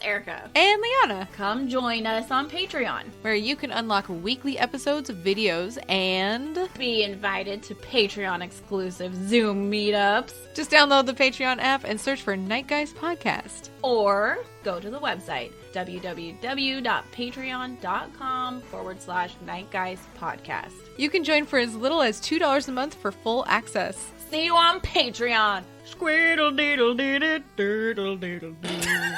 Erica. And Liana. Come join us on Patreon, where you can unlock weekly episodes of videos and be invited to Patreon exclusive Zoom meetups. Just download the Patreon app and search for Night Guys Podcast. Or go to the website, www.patreon.com/nightguyspodcast. You can join for as little as $2 a month for full access. See you on Patreon. Squiddle diddle diddle diddle diddle diddle.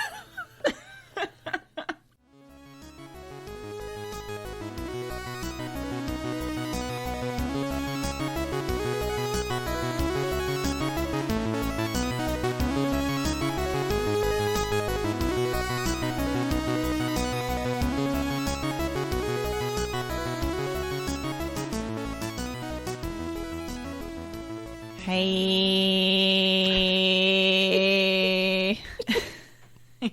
Hey.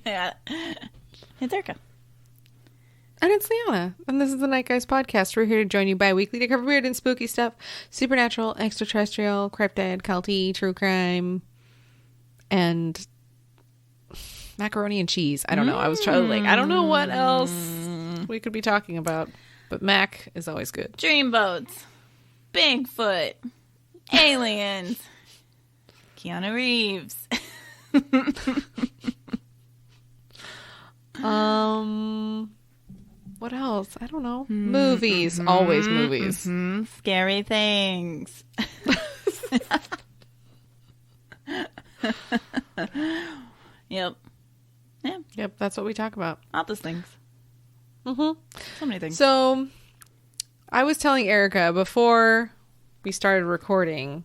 Yeah. It's Erica. And it's Liana. And this is the Night Guys Podcast. We're here to join you bi-weekly to cover weird and spooky stuff. Supernatural, extraterrestrial, cryptid, culty, true crime, and macaroni and cheese. I don't know. I was trying to I don't know what else we could be talking about. But Mac is always good. Dreamboats. Bigfoot. Aliens. Keanu Reeves. What else? I don't know. Movies. Always movies. Scary things. Yep. Yeah. Yep, that's what we talk about. All those things. So many things. So, I was telling Erica before we started recording,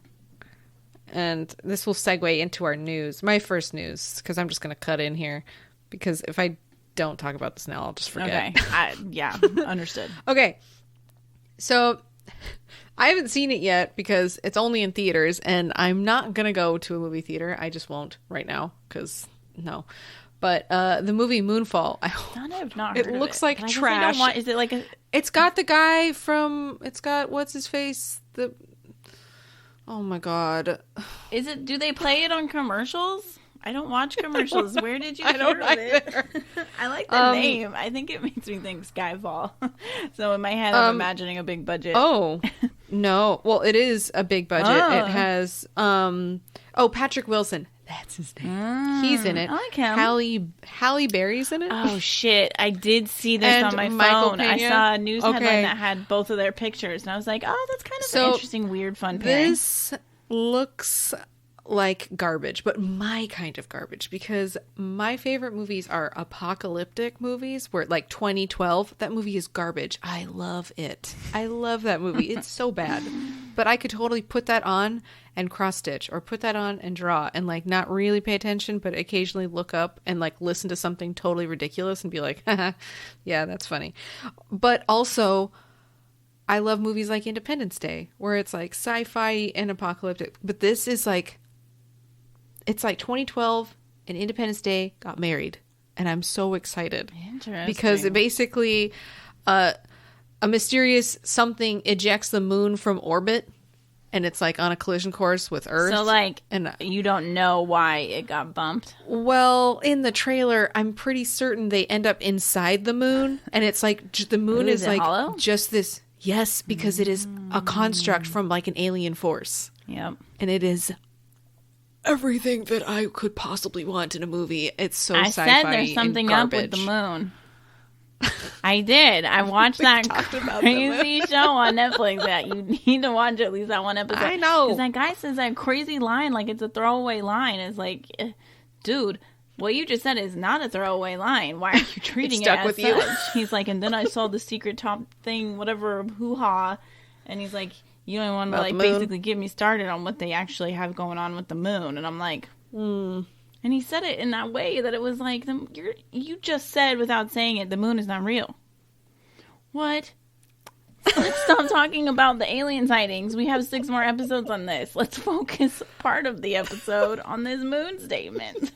and this will segue into our news. My first news, because I'm just going to cut in here, because if I don't talk about this now, I'll just forget. Okay. Yeah, understood. Okay. So, I haven't seen it yet because it's only in theaters, and I'm not going to go to a movie theater. I just won't right now, because no. But the movie Moonfall, I've not heard it of looks it. like trash. Is it like a... It's got the guy from... It's got... What's his face? Oh my god. Is it... Do they play it on commercials? I don't watch commercials. Where did you hear of it? I like the name. I think it makes me think Skyfall. So in my head, I'm imagining a big budget. Oh, no. Well, it is a big budget. It has... Patrick Wilson. That's his name. He's in it. I like him. Halle Berry's in it. Oh, shit. I did see this And on my Michael phone. Pena. I saw a news headline that had both of their pictures. And I was like, oh, that's kind of an interesting, weird, fun pairing. This looks like garbage, but my kind of garbage, because my favorite movies are apocalyptic movies where, like 2012, that movie is garbage. I love it. I love that movie. It's so bad. But I could totally put that on and cross stitch, or put that on and draw, and like not really pay attention, but occasionally look up and like listen to something totally ridiculous and be like, haha, yeah, that's funny. But also, I love movies like Independence Day, where it's like sci-fi and apocalyptic. But this is like, it's like 2012 and Independence Day got married. And I'm so excited. Interesting. Because it basically, a mysterious something ejects the moon from orbit. And it's like on a collision course with Earth. So like, and you don't know why it got bumped? Well, in the trailer, I'm pretty certain they end up inside the moon. And it's like, the moon is like hollow? Just this. Yes, because it is a construct from like an alien force. Yep. And it is everything that I could possibly want in a movie. It's so sci-fi. I said there's something up with the moon. I did. I watched that crazy show on Netflix that you need to watch at least that one episode. I know. Because that guy says that crazy line like it's a throwaway line. It's like, dude, what you just said is not a throwaway line. Why are you treating it as with such? you. He's like, and then I saw the secret top thing, whatever, hoo-ha. And he's like, you don't want to like basically get me started on what they actually have going on with the moon. And I'm like, And he said it in that way that it was like, you just said without saying it, the moon is not real. What? Let's stop talking about the alien sightings. We have 6 more episodes on this. Let's focus part of the episode on this moon statement.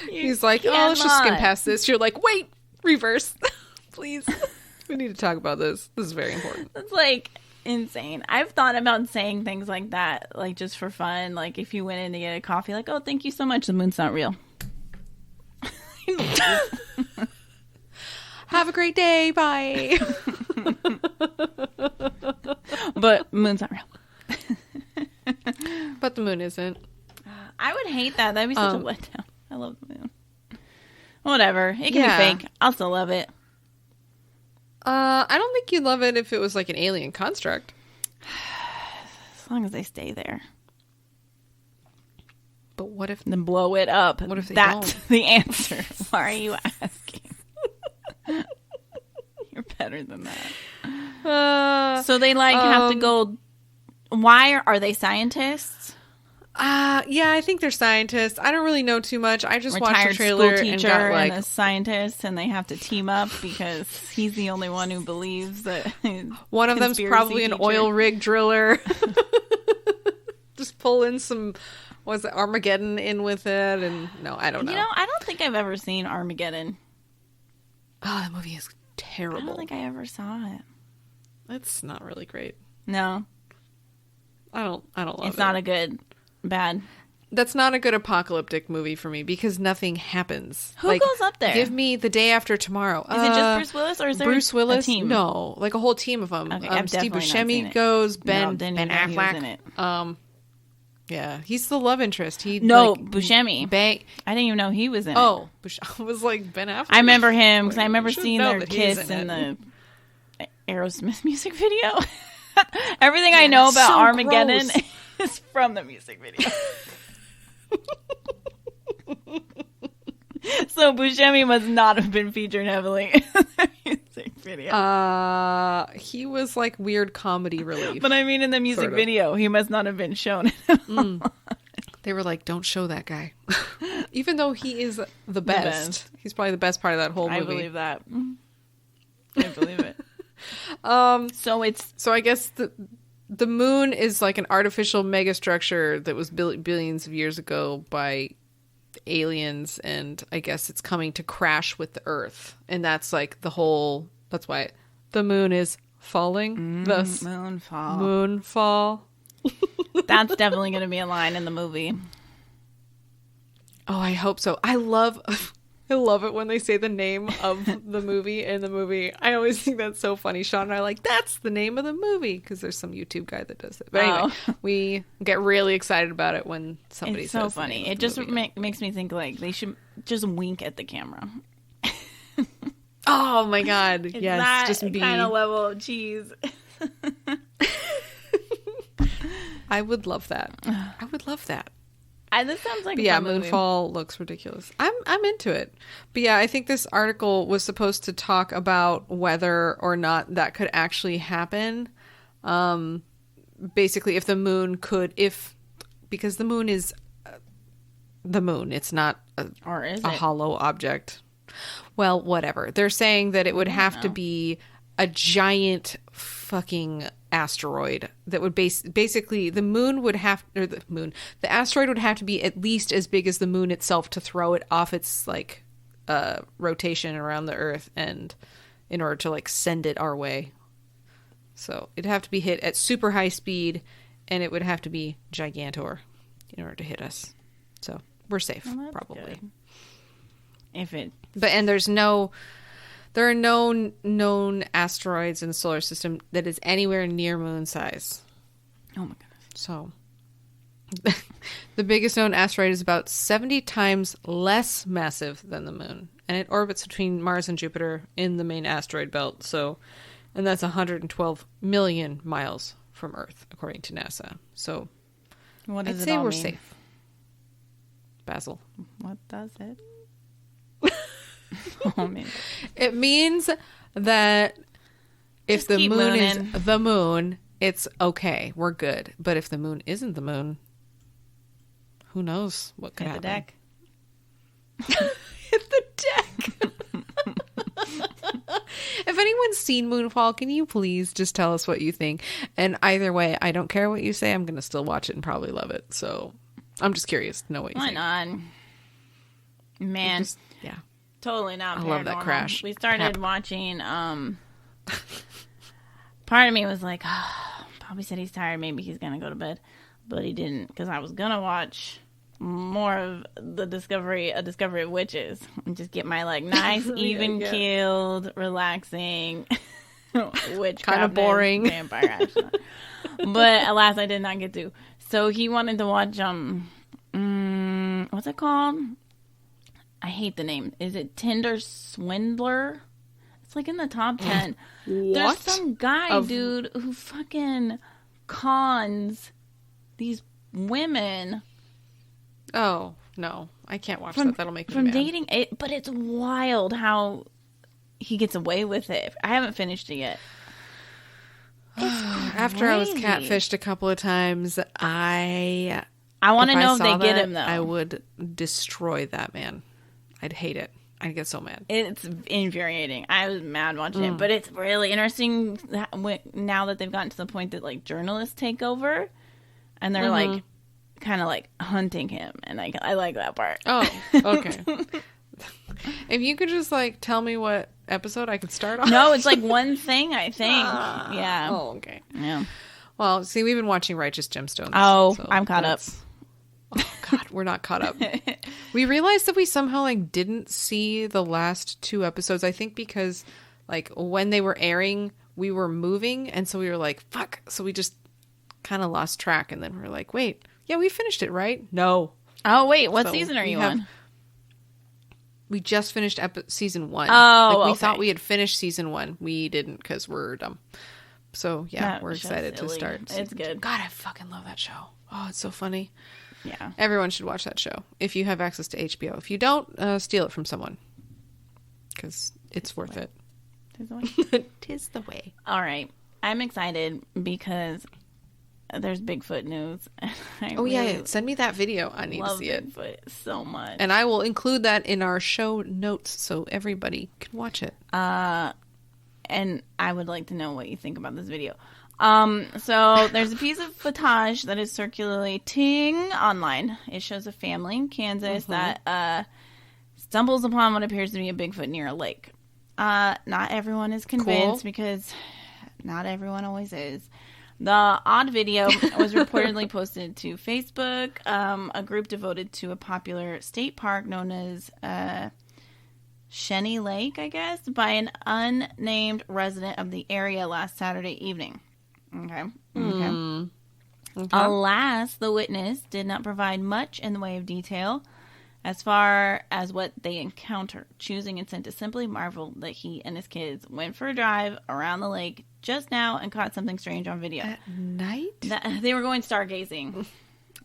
He's like, let's just skim past this. You're like, wait, reverse. Please. We need to talk about this. This is very important. It's like, insane. I've thought about saying things like that, like just for fun. Like if you went in to get a coffee, like, oh, thank you so much. The moon's not real. Have a great day. Bye. But moon's not real. But the moon isn't. I would hate that. That'd be such a letdown. I love the moon. Whatever. It can be fake. I'll still love it. I don't think you'd love it if it was like an alien construct. As long as they stay there. But what if... Then blow it up. What if they That's don't? the answer. Why are you asking? You're better than that. So they have to go... Why are they scientists? Yeah, I think they're scientists. I don't really know too much. I just watched the Retired trailer school and teacher got like and a scientist, and they have to team up because he's the only one who believes that one of them's probably an oil rig driller. Just pull in some, was it Armageddon in with it? And no, I don't know. You know, I don't think I've ever seen Armageddon. Oh, that movie is terrible. I don't think I ever saw it. It's not really great. No, I don't love it. It's not a good. Bad. That's not a good apocalyptic movie for me because nothing happens. Who goes up there? Give me The Day After Tomorrow. Is it just Bruce Willis or is there Bruce Willis? a team? No, like a whole team of them. Okay, I've Steve definitely not seen Buscemi it. goes. No, Ben didn't even know he was in Affleck. it. Yeah, he's the love interest. Buscemi. I didn't even know he was in it. Oh, I was like Ben Affleck. I remember him because I remember You should seeing know their that he's kiss in in the Aerosmith music video. Everything I know about so Armageddon gross. is from the music video. So Buscemi must not have been featured heavily in the music video. He was like weird comedy relief. But I mean, in the music sort of. video, he must not have been shown. They were like, don't show that guy. Even though he is the best. He's probably the best part of that whole movie. I believe that. I believe it. So I guess the moon is like an artificial megastructure that was built billions of years ago by aliens, and I guess it's coming to crash with the Earth, and that's like that's why the moon is falling. Thus, moonfall. That's definitely going to be a line in the movie. Oh, I hope so. I love it when they say the name of the movie in the movie. I always think that's so funny. Sean and I are like, that's the name of the movie, because there's some YouTube guy that does it. But anyway, we get really excited about it when somebody says so funny. It just makes me think like they should just wink at the camera. Oh my god! It's yes, that just be kind of level of cheese. I would love that. I would love that. This sounds like but yeah, Moonfall looks ridiculous. I'm into it. But yeah, I think this article was supposed to talk about whether or not that could actually happen. Basically, if the moon because the moon is the moon, it's not a hollow object. Well, whatever. They're saying that it would have to be a giant fucking asteroid that would basically the asteroid would have to be at least as big as the moon itself to throw it off its like rotation around the Earth, and in order to like send it our way. So it'd have to be hit at super high speed, and it would have to be gigantor in order to hit us. So we're safe, probably. Good. There are no known asteroids in the solar system that is anywhere near moon size. Oh my goodness. So the biggest known asteroid is about 70 times less massive than the moon, and it orbits between Mars and Jupiter in the main asteroid belt. And that's 112 million miles from Earth, according to NASA. So what does I'd it say all we're mean? safe. Basil. What does it? Oh, man. It means that if Just the keep moon mooning. is the moon, it's okay. We're good. But if the moon isn't the moon, who knows what could Hit happen. the deck. Hit the deck. If anyone's seen Moonfall, can you please just tell us what you think? And either way, I don't care what you say. I'm going to still watch it and probably love it. So I'm just curious to know what you think. Why not? Man. Yeah. Totally not. I love that paranormal. crash. We started watching. Part of me was like, oh, Bobby said he's tired. Maybe he's going to go to bed. But he didn't, because I was going to watch more of the Discovery of Witches. And just get my, like, nice, even keeled, relaxing, witchcraft. Kind of boring. Vampire action. But alas, I did not get to. So he wanted to watch, what's it called? I hate the name. Is it Tinder Swindler? It's like in the top 10. What? There's some guy, dude, who fucking cons these women. Oh, no. I can't watch that. That'll make me mad. Dating it, but it's wild how he gets away with it. I haven't finished it yet. After I was catfished a couple of times, I want to know if they get him, though. I would destroy that man. I'd hate it. I'd get so mad. It's infuriating. I was mad watching it, but it's really interesting now that they've gotten to the point that, like, journalists take over, and they're, like, kind of, like, hunting him, and I like that part. Oh, okay. If you could just, like, tell me what episode I could start on. No, it's, like, one thing, I think. Yeah. Oh, okay. Yeah. Well, see, we've been watching Righteous Gemstones. Oh, so I'm caught up. Oh, God, we're not caught up. We realized that we somehow, like, didn't see the last 2 episodes, I think because, like, when they were airing, we were moving, and so we were like, fuck. So we just kind of lost track, and then we were like, wait, yeah, we finished it, right? No. Oh, wait, what season are you on? We just finished season 1. Oh, like, we thought we had finished season 1. We didn't because we're dumb. So, yeah, we're excited to start. It's good. God, I fucking love that show. Oh, it's so funny. Yeah. Everyone should watch that show if you have access to HBO. If you don't, steal it from someone because it's worth it. Tis the way. Tis the way. All right. I'm excited because there's Bigfoot news. Yeah. Send me that video. I need to see it. Bigfoot so much. And I will include that in our show notes so everybody can watch it. And I would like to know what you think about this video. So there's a piece of footage that is circulating online. It shows a family in Kansas that stumbles upon what appears to be a Bigfoot near a lake. Not everyone is convinced because not everyone always is. The odd video was reportedly posted to Facebook, a group devoted to a popular state park known as Shenny Lake, I guess, by an unnamed resident of the area last Saturday evening. Okay. Alas, the witness did not provide much in the way of detail as far as what they encountered, choosing instead to simply marvel that he and his kids went for a drive around the lake just now and caught something strange on video. At night? They were going stargazing.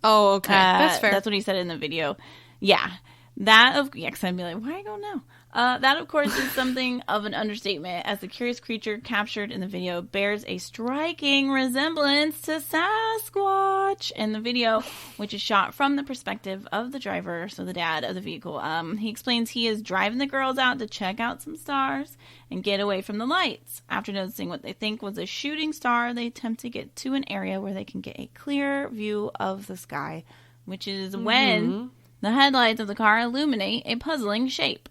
Oh, okay. That's fair. That's what he said in the video. Yeah. Because I'd be like, why I don't know? That, of course, is something of an understatement, as the curious creature captured in the video bears a striking resemblance to Sasquatch in the video, which is shot from the perspective of the driver, so the dad of the vehicle. He explains he is driving the girls out to check out some stars and get away from the lights. After noticing what they think was a shooting star, they attempt to get to an area where they can get a clear view of the sky, which is when the headlights of the car illuminate a puzzling shape.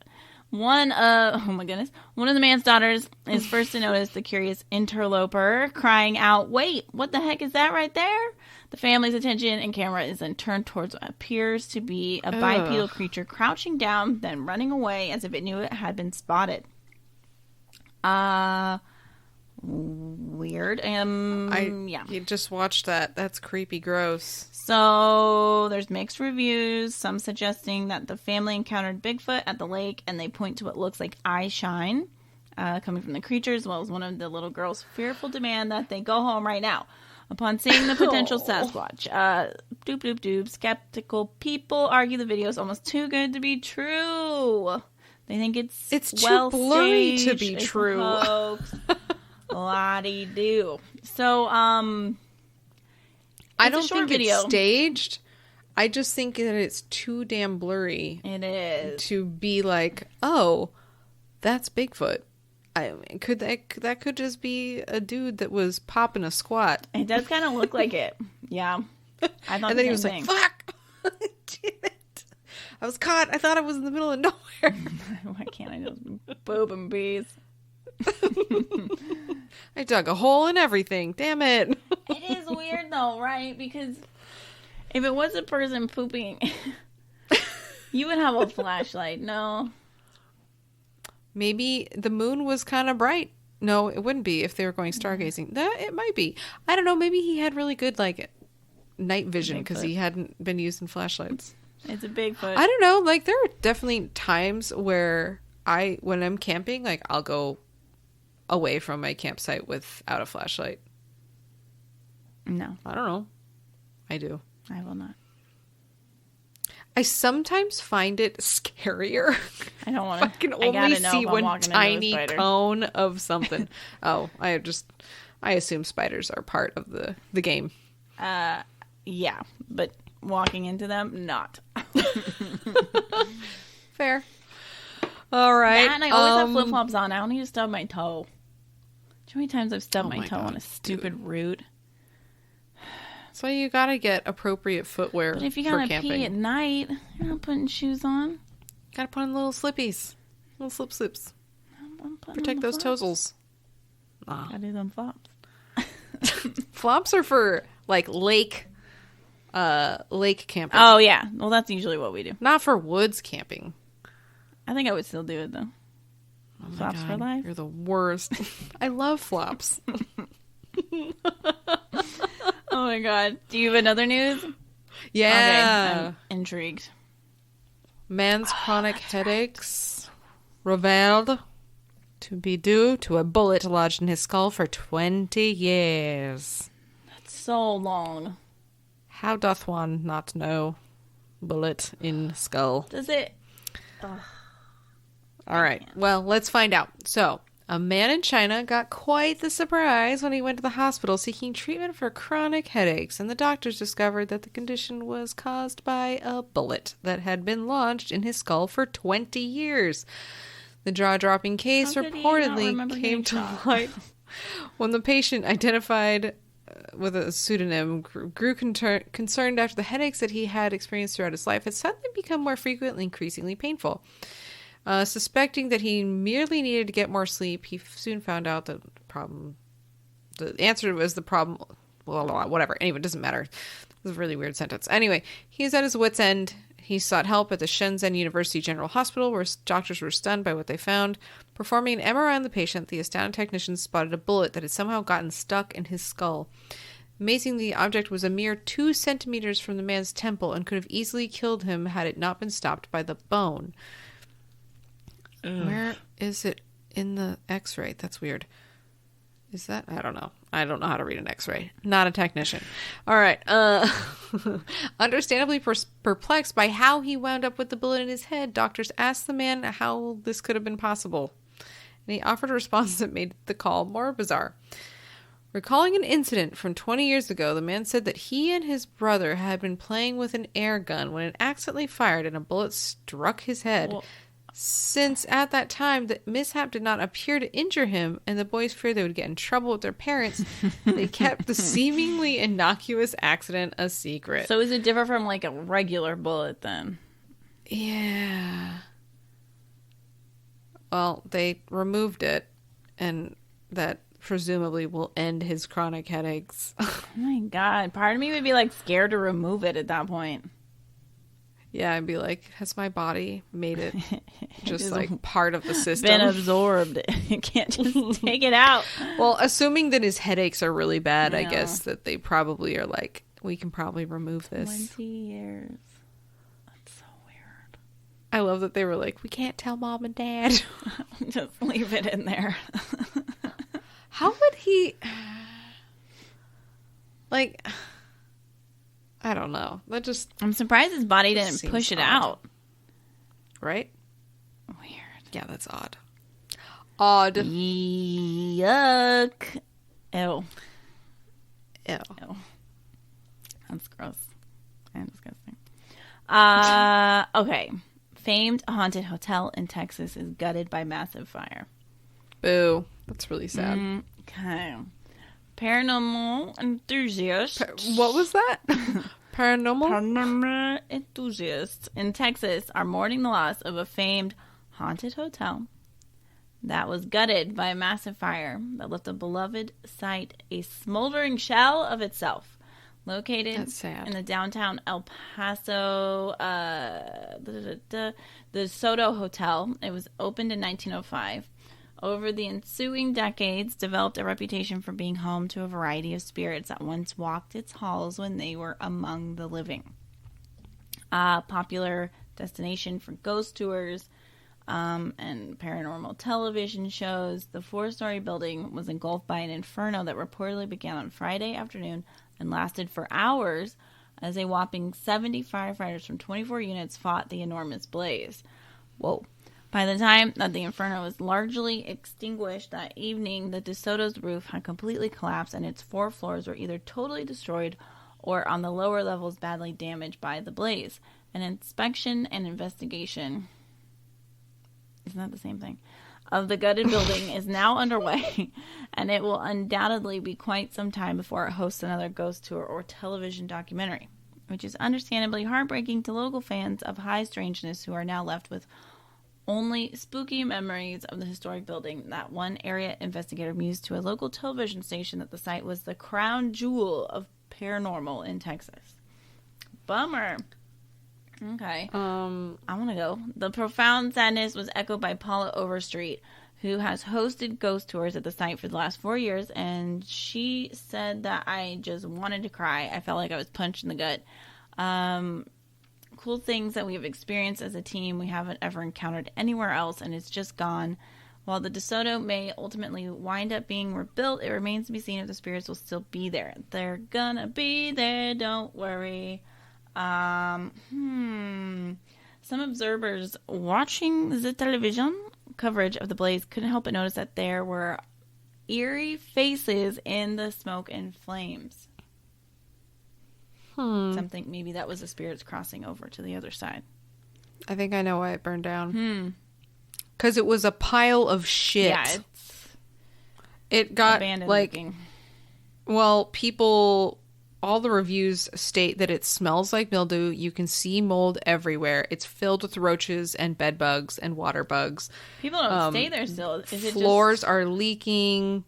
One of the man's daughters is first to notice the curious interloper, crying out, "Wait, what the heck is that right there?" The family's attention and camera is then turned towards what appears to be a bipedal creature crouching down, then running away as if it knew it had been spotted. Weird. You just watched that. That's creepy, gross. So there's mixed reviews, some suggesting that the family encountered Bigfoot at the lake and they point to what looks like eye shine coming from the creature, as well as one of the little girls' fearful demand that they go home right now. Upon seeing the potential Sasquatch, skeptical people argue the video is almost too good to be true. They think it's too blurry to be true. La-dee-doo. So, I don't think it's staged. I just think that it's too damn blurry. It is. To be like, oh, that's Bigfoot. I mean, that could just be a dude that was popping a squat. It does kind of look like it. Yeah. I thought and then he was like, fuck! Damn it. I was caught. I thought I was in the middle of nowhere. Why can't I just boob and bees? I dug a hole in everything. Damn it. It is weird though, right? Because if it was a person pooping, you would have a flashlight. No. Maybe the moon was kind of bright. No, it wouldn't be if they were going stargazing. It might be. I don't know. Maybe he had really good like night vision because he hadn't been using flashlights. It's a Bigfoot. I don't know. Like there are definitely times where when I'm camping, like I'll go away from my campsite without a flashlight. No. I don't know. I do. I will not. I sometimes find it scarier. I don't want to. I can only see one tiny cone of something. Oh, I assume spiders are part of the game. Yeah, but walking into them, not. Fair. All right. Yeah, and I always have flip-flops on. I don't need to stub my toe. How many times I've stubbed my toe on a stupid root? So you gotta get appropriate footwear. But if you gotta pee at night, you're not putting shoes on. Gotta put on little slippies, little slips. Protect those toesles. Gotta do them flops. Flops are for like lake camping. Oh yeah, well that's usually what we do. Not for woods camping. I think I would still do it though. Oh flops for life. You're the worst. I love flops. Oh my god. Do you have another news? Yeah. Okay, I'm intrigued. Man's chronic headaches revealed to be due to a bullet lodged in his skull for 20 years. That's so long. How doth one not know? Bullet in skull. Does it? All right. Well, let's find out. So, a man in China got quite the surprise when he went to the hospital seeking treatment for chronic headaches, and the doctors discovered that the condition was caused by a bullet that had been lodged in his skull for 20 years. The jaw-dropping case reportedly came to light when the patient, identified with a pseudonym, grew concerned after the headaches that he had experienced throughout his life had suddenly become more frequent and increasingly painful. Suspecting that he merely needed to get more sleep, he soon found out that the answer was the problem, whatever. Anyway, it doesn't matter. It was a really weird sentence. Anyway, he is at his wit's end. He sought help at the Shenzhen University General Hospital, where doctors were stunned by what they found. Performing an MRI on the patient, the astounded technicians spotted a bullet that had somehow gotten stuck in his skull. Amazingly, the object was a mere 2 centimeters from the man's temple and could have easily killed him had it not been stopped by the bone. Ugh. Where is it in the x-ray? That's weird. Is that? I don't know. I don't know how to read an x-ray. Not a technician. All right. Understandably perplexed by how he wound up with the bullet in his head, doctors asked the man how this could have been possible. And he offered a response that made the call more bizarre. Recalling an incident from 20 years ago, the man said that he and his brother had been playing with an air gun when it accidentally fired and a bullet struck his head. Well, since at that time the mishap did not appear to injure him and the boys feared they would get in trouble with their parents, they kept the seemingly innocuous accident a secret. So is it different from like a regular bullet then? Yeah. Well, they removed it, and that presumably will end his chronic headaches. Oh my god. Part of me would be like scared to remove it at that point. Yeah, I'd be like, has my body made it just like part of the system? Been absorbed. You can't just take it out. Well, assuming that his headaches are really bad, I guess that they probably are like, we can probably remove this. 20 years. That's so weird. I love that they were like, we can't tell mom and dad. Just leave it in there. How would he... Like... I don't know. I'm surprised his body didn't push it out. Right? Weird. Yeah, that's odd. Odd. Yuck. Ew. Ew. That's gross and disgusting. Okay. Famed haunted hotel in Texas is gutted by massive fire. Boo. That's really sad. Okay. Paranormal enthusiasts. What was that? Paranormal enthusiasts in Texas are mourning the loss of a famed haunted hotel that was gutted by a massive fire that left the beloved site a smoldering shell of itself. Located in the downtown El Paso, the Soto Hotel. It was opened in 1905. Over the ensuing decades, developed a reputation for being home to a variety of spirits that once walked its halls when they were among the living. Popular destination for ghost tours and paranormal television shows. The 4-story building was engulfed by an inferno that reportedly began on Friday afternoon and lasted for hours as a whopping 70 firefighters from 24 units fought the enormous blaze. Whoa. By the time that the inferno was largely extinguished that evening, the DeSoto's roof had completely collapsed and its 4 floors were either totally destroyed or on the lower levels badly damaged by the blaze. An inspection and investigation, isn't that the same thing, of the gutted building is now underway, and it will undoubtedly be quite some time before it hosts another ghost tour or television documentary, which is understandably heartbreaking to local fans of high strangeness who are now left with only spooky memories of the historic building. That one area investigator mused to a local television station that the site was the crown jewel of paranormal in Texas. Bummer. Okay. I want to go. The profound sadness was echoed by Paula Overstreet, who has hosted ghost tours at the site for the last 4 years, and she said that I just wanted to cry. I felt like I was punched in the gut. Cool things that we've experienced as a team we haven't ever encountered anywhere else, and it's just gone. While the DeSoto may ultimately wind up being rebuilt, it remains to be seen if the spirits will still be there. They're gonna be there, don't worry. Some observers watching the television coverage of the blaze couldn't help but notice that there were eerie faces in the smoke and flames. Something, maybe that was the spirits crossing over to the other side. I think I know why it burned down. Because it was a pile of shit. Yeah, it got abandoned like looking. Well, people, all the reviews state that it smells like mildew. You can see mold everywhere. It's filled with roaches and bed bugs and water bugs. People don't stay there still. Floors are leaking.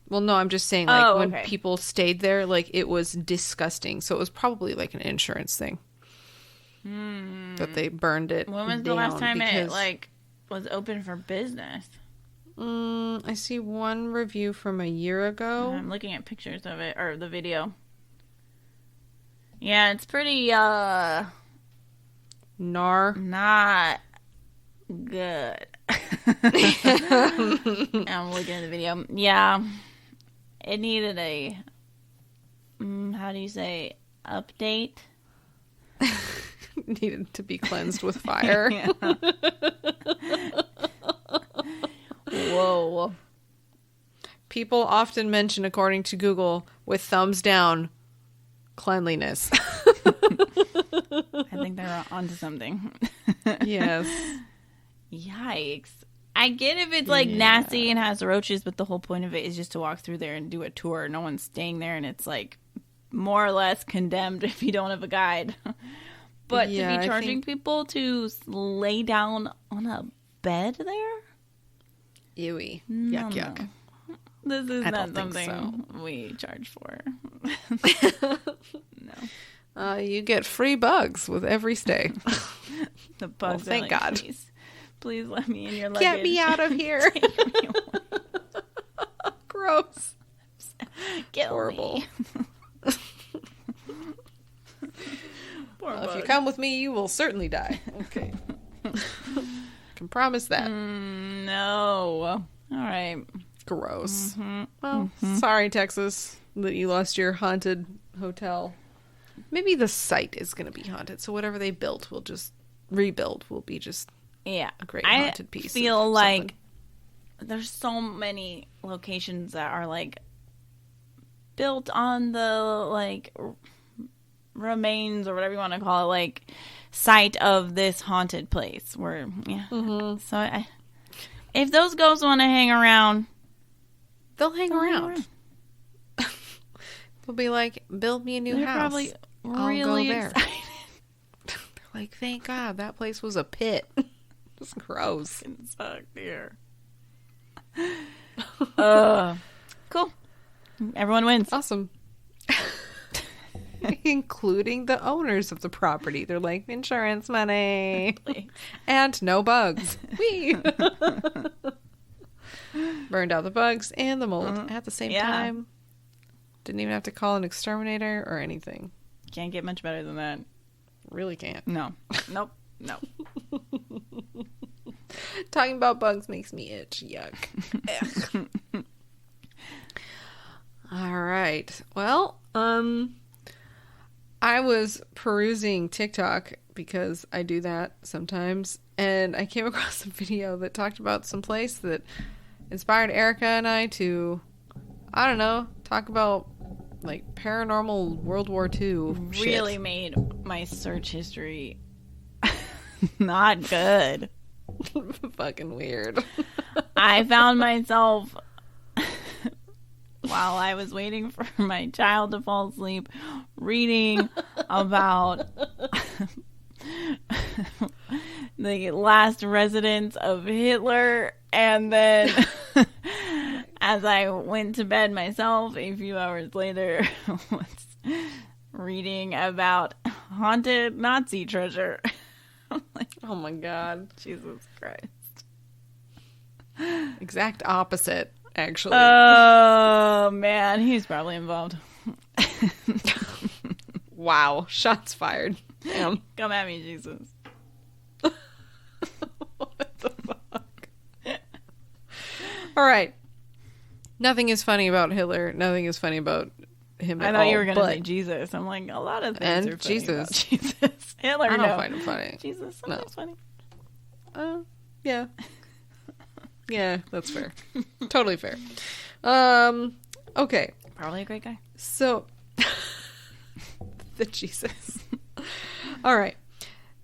Well, no, I'm just saying, like, when people stayed there, like, it was disgusting. So it was probably, like, an insurance thing. That they burned it When was the last time it, like, was open for business? I see one review from a year ago. I'm looking at pictures of it, or the video. Yeah, it's pretty, not good. I'm looking at the video. Yeah. It needed a, how do you say, update? Needed to be cleansed with fire. Whoa. People often mention, according to Google, with thumbs down, cleanliness. I think they're onto something. Yes. Yikes. I get if it's like nasty and has roaches, but the whole point of it is just to walk through there and do a tour. No one's staying there, and it's like more or less condemned if you don't have a guide. But to be charging people to lay down on a bed there? Ewy. No. Yuck. This is not something we charge for. No. You get free bugs with every stay. The bugs thank God. Please let me in your luggage. Get me out of here. Gross. Horrible. Well, if you come with me, you will certainly die. Okay. Can promise that. No. All right. Gross. Well, sorry, Texas, that you lost your haunted hotel. Maybe the site is going to be haunted, so whatever they built will just rebuild. Will be just a great haunted piece. I feel like there's so many locations that are like built on the like remains or whatever you want to call it, like site of this haunted place. Where so if those ghosts want to hang around, they'll hang around. They'll be like, build me a new house. Probably really I'll go there. excited. They're like, thank God that place was a pit. It's gross. Fucking suck, dear. Cool. Everyone wins. Awesome. Including the owners of the property. They're like, insurance money. And no bugs. Whee! Burned out the bugs and the mold at the same time. Didn't even have to call an exterminator or anything. Can't get much better than that. Really can't. No. Nope. No. Talking about bugs makes me itch. Yuck. All right. Well, I was perusing TikTok because I do that sometimes, and I came across a video that talked about some place that inspired Erica and I to, I don't know, talk about like paranormal World War II shit. Really made my search history not good. Fucking weird. I found myself while I was waiting for my child to fall asleep reading about the last residence of Hitler, and then as I went to bed myself a few hours later was reading about haunted Nazi treasure. I'm like, oh my god. Jesus Christ. Exact opposite, actually. Oh man, he's probably involved. Wow, shots fired. Damn. Come at me, Jesus. What the fuck? All right. Nothing is funny about Hitler. Nothing is funny about him at all. I thought you were going to say Jesus. I'm like, a lot of things are funny Jesus. about Jesus. Hitler, I don't find him funny. Jesus, something's funny. Yeah. Yeah, that's fair. Totally fair. Okay. Probably a great guy. So, the Jesus. All right.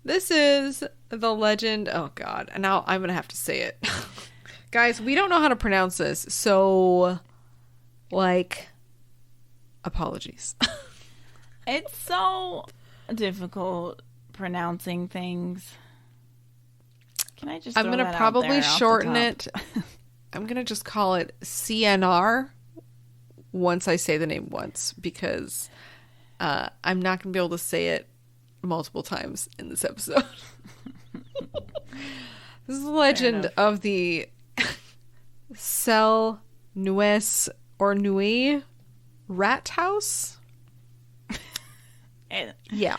This is the legend. Oh, God. And now I'm going to have to say it. Guys, we don't know how to pronounce this. So, like, apologies. It's so difficult pronouncing things. Can I just I'm going to probably shorten it. I'm going to just call it CNR once I say the name once, because I'm not going to be able to say it multiple times in this episode. This is the legend of the Celle Neues Rathaus. Yeah.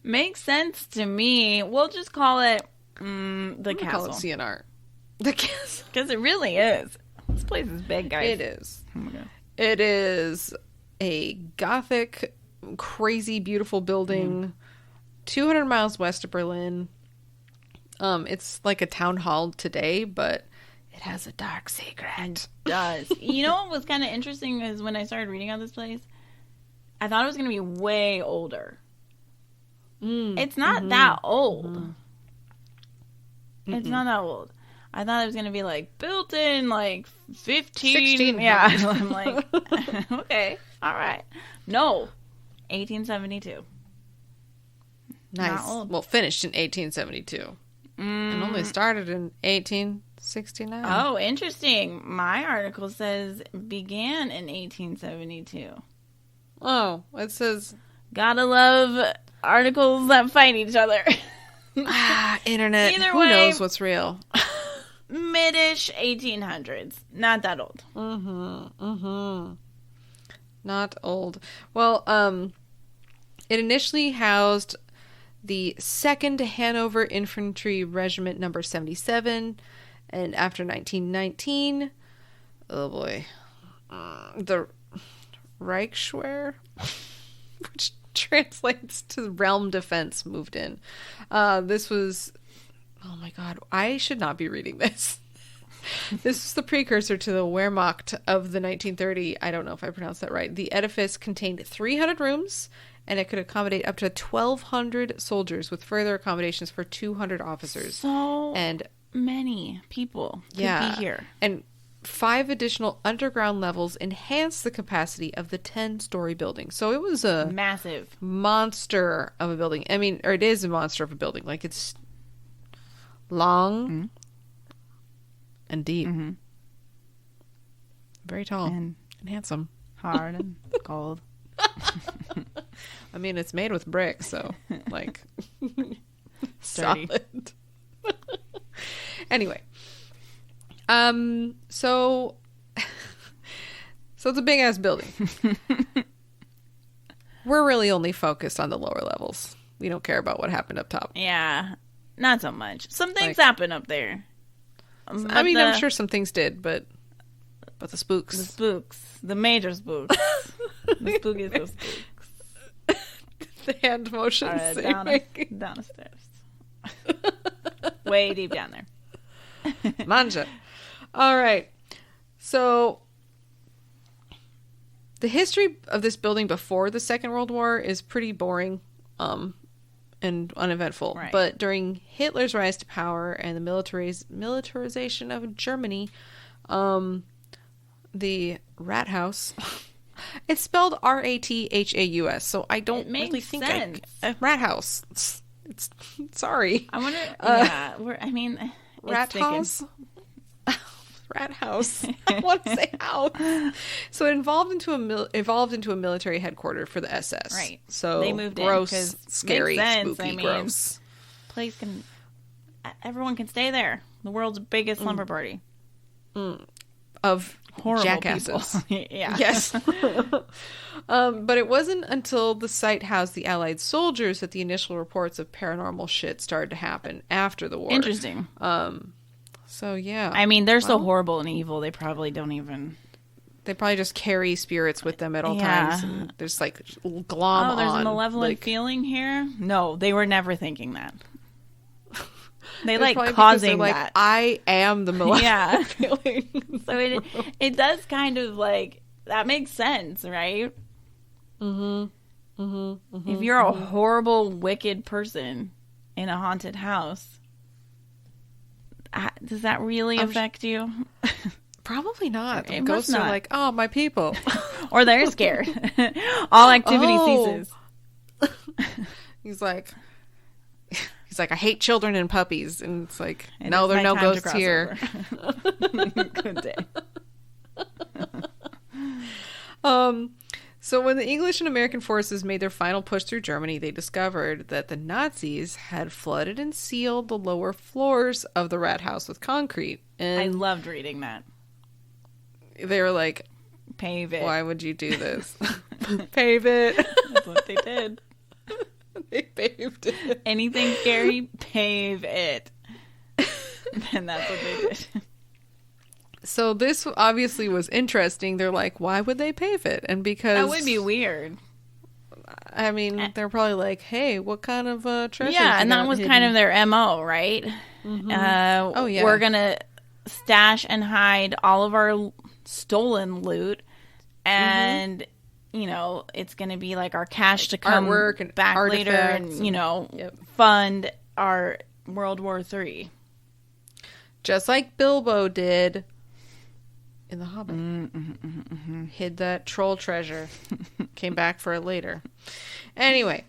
Makes sense to me. We'll just call it the castle. Call it CNR. The castle. Because it really is. This place is big, guys. It is. Oh my God. It is a Gothic, crazy, beautiful building 200 miles west of Berlin. It's like a town hall today, but it has a dark secret. It does. You know what was kind of interesting is when I started reading on this place, I thought it was going to be way older. It's not that old. It's not that old. I thought it was going to be like built in like 15. Yeah. I'm like, okay. All right. No. 1872. Nice. Not old. Well, finished in 1872. And only started in 1869. Oh, interesting. My article says began in 1872. Oh, it says... Gotta love articles that fight each other. Internet. Either Who way, knows what's real? Mid-ish 1800s. Not that old. Not old. Well, it initially housed the 2nd Hanover Infantry Regiment number 77, and after 1919, oh boy, the Reichswehr, which translates to Realm Defense, moved in. This was, oh my god, I should not be reading this. This is the precursor to the Wehrmacht of the 1930, I don't know if I pronounced that right. The edifice contained 300 rooms, and it could accommodate up to 1,200 soldiers with further accommodations for 200 officers. So and many people could be here. And 5 additional underground levels enhanced the capacity of the 10-story building. So it was a massive monster of a building. I mean, or it is a monster of a building. Like, it's long and deep. Very tall and handsome. Hard and cold. I mean, it's made with bricks, so like solid. Anyway, so it's a big ass building. We're really only focused on the lower levels. We don't care about what happened up top. Yeah, not so much. Some things happen up there. I mean, I'm sure some things did, but the spooks. The major spooks. The spookies of spooks. The hand motions. Down the stairs. Way deep down there. Manja. All right. So the history of this building before the Second World War is pretty boring and uneventful. Right. But during Hitler's rise to power and the militarization of Germany, the Rathaus, it's spelled Rathaus, so I don't really think a rat house. It's sorry. I wonder. Rat house. Rat house. I want to say house. So it evolved into a military headquarters for the SS. Right. So they moved gross, in scary, spooky, gross. Everyone can stay there. The world's biggest slumber party. Of horrible jackasses. Yeah. Yes. But it wasn't until the site housed the Allied soldiers that the initial reports of paranormal shit started to happen after the war. Interesting. So yeah. I mean, they're so horrible and evil. They probably don't even. They probably just carry spirits with them at all times. And there's like glom on. Oh, there's a malevolent feeling here. No, they were never thinking that. They like causing that. Like, I am the malevolent feeling. So it does kind of like that makes sense, right? If you're a horrible, wicked person in a haunted house, does that really affect you? Probably not. The ghosts are like, oh, my people. Or they're scared. All activity ceases. He's like, I hate children and puppies. And it's like, no, there are no ghosts here. Good day. So when the English and American forces made their final push through Germany, they discovered that the Nazis had flooded and sealed the lower floors of the rat house with concrete. And I loved reading that. They were like, pave it. Why would you do this? Pave it. That's what they did. They paved it. Anything scary, pave it. And that's what they did. So this obviously was interesting. They're like, why would they pave it? And because... That would be weird. I mean, they're probably like, hey, what kind of treasure? Yeah, and that was kind of their MO, right? Oh, yeah. We're going to stash and hide all of our stolen loot. And... you know, it's going to be like our cash to come artwork and back later and, you know, fund our World War III. Just like Bilbo did in The Hobbit. Hid that troll treasure. Came back for it later. Anyway.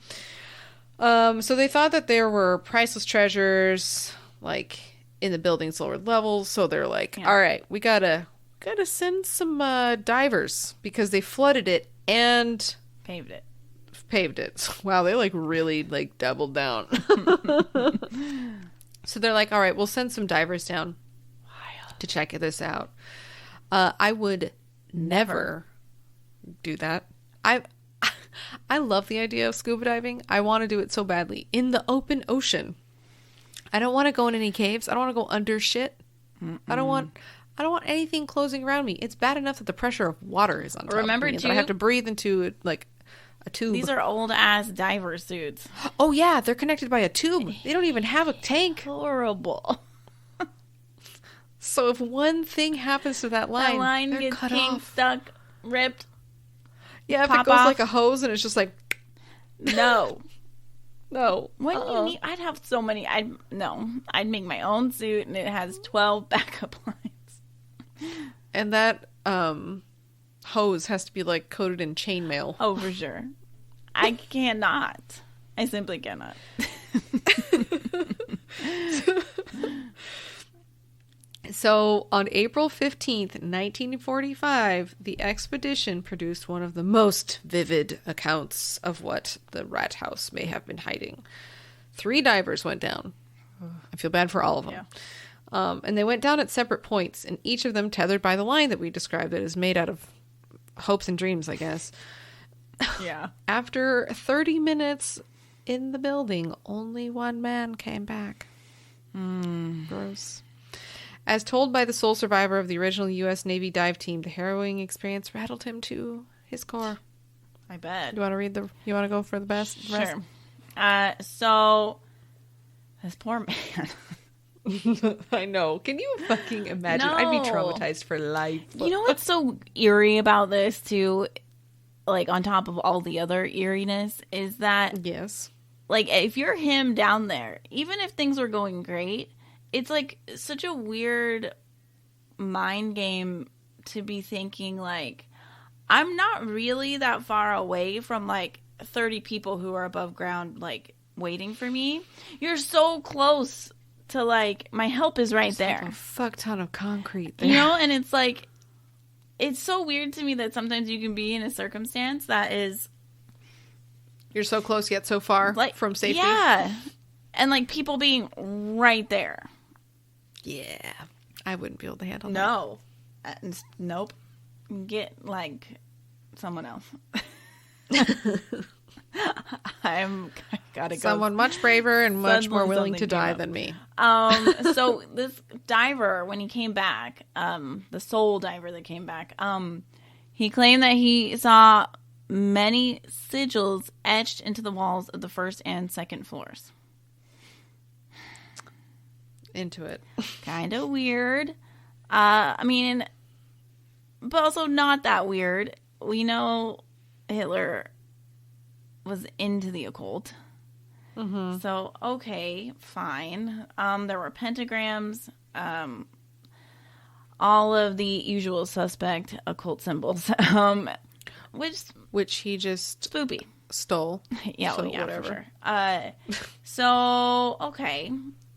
So they thought that there were priceless treasures, like, in the building's lower levels. So they're like, all right, we gotta send some divers because they flooded it and paved it. Wow, they like really like doubled down. So they're like, all right, we'll send some divers down to check this out. I would never do that. I love the idea of scuba diving. I want to do it so badly in the open ocean. I don't want to go in any caves. I don't want to go under shit. I don't want anything closing around me. It's bad enough that the pressure of water is on top Remember, of me. That I have to breathe into like a tube. These are old ass diver suits. Oh yeah, they're connected by a tube. They don't even have a tank. Horrible. So if one thing happens to that line they're gets cut kinked, off. Stuck, ripped. Yeah, if it goes off. like a hose and it's just like no. What do you need? I'd have so many. I'd make my own suit and it has 12 backup lines. And that hose has to be like coated in chainmail. Oh, for sure. I cannot. I simply cannot. So, on April 15th, 1945, the expedition produced one of the most vivid accounts of what the rat house may have been hiding. 3 divers went down. I feel bad for all of them. Yeah. And they went down at separate points, and each of them tethered by the line that we described that is made out of hopes and dreams, I guess. Yeah. After 30 minutes in the building, only one man came back. Gross. As told by the sole survivor of the original U.S. Navy dive team, the harrowing experience rattled him to his core. I bet. You want to go for the best? Sure. So, this poor man. I know. Can you fucking imagine? No. I'd be traumatized for life. You know what's so eerie about this, too? Like, on top of all the other eeriness, is that... Yes. Like, if you're him down there, even if things were going great, it's, like, such a weird mind game to be thinking, like, I'm not really that far away from, like, 30 people who are above ground, like, waiting for me. You're so close to, like, my help is right there. Like a fuck ton of concrete there. You know, and it's, like, it's so weird to me that sometimes you can be in a circumstance that is... You're so close yet so far from safety. Yeah. And, like, people being right there. Yeah. I wouldn't be able to handle that. Nope. Get, like, someone else. I gotta go. Someone much braver and much more willing to die than me. So this diver, when he came back, the sole diver that came back, he claimed that he saw many sigils etched into the walls of the first and second floors. Into it. Kind of weird. I mean, but also not that weird. We know Hitler was into the occult. Mm-hmm. So, okay, fine. There were pentagrams, all of the usual suspect occult symbols, which he just spoopy stole. Yeah, so yeah, whatever. For sure. So, okay.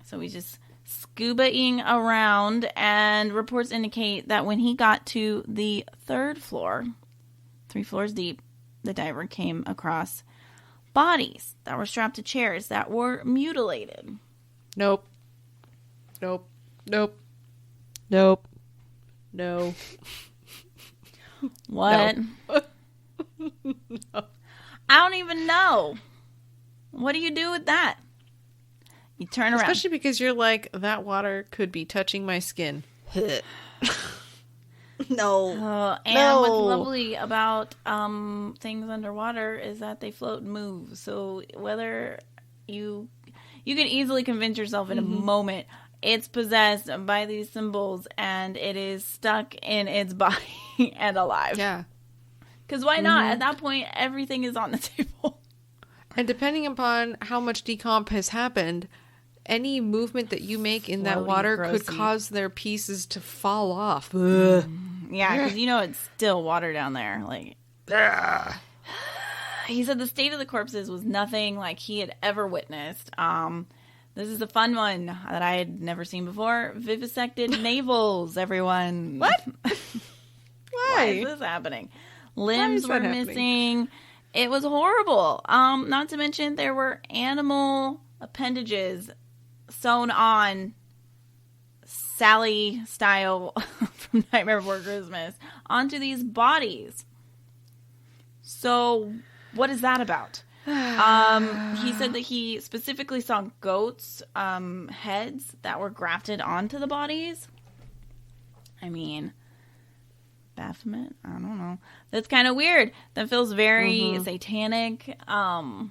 So he's just scuba-ing around, and reports indicate that when he got to the 3rd floor, 3 floors deep, the diver came across bodies that were strapped to chairs that were mutilated. Nope. Nope. Nope. Nope. No. What? No. No. I don't even know. What do you do with that? You turn around. Especially because you're like, that water could be touching my skin. No. And what's lovely about things underwater is that they float and move. So whether you can easily convince yourself in a moment it's possessed by these symbols and it is stuck in its body and alive. Yeah. Because why not? At that point, everything is on the table. And depending upon how much decomp has happened, any movement that you make in that water could cause their pieces to fall off. Yeah, because you know it's still water down there. Like, he said the state of the corpses was nothing like he had ever witnessed. This is a fun one that I had never seen before. Vivisected navels, everyone. What? Why is this happening? Limbs were missing. It was horrible. Not to mention there were animal appendages sewn on Sally style from Nightmare Before Christmas onto these bodies. So what is that about? He said that he specifically saw goats' heads that were grafted onto the bodies. I mean, Baphomet? I don't know. That's kind of weird. That feels very satanic. I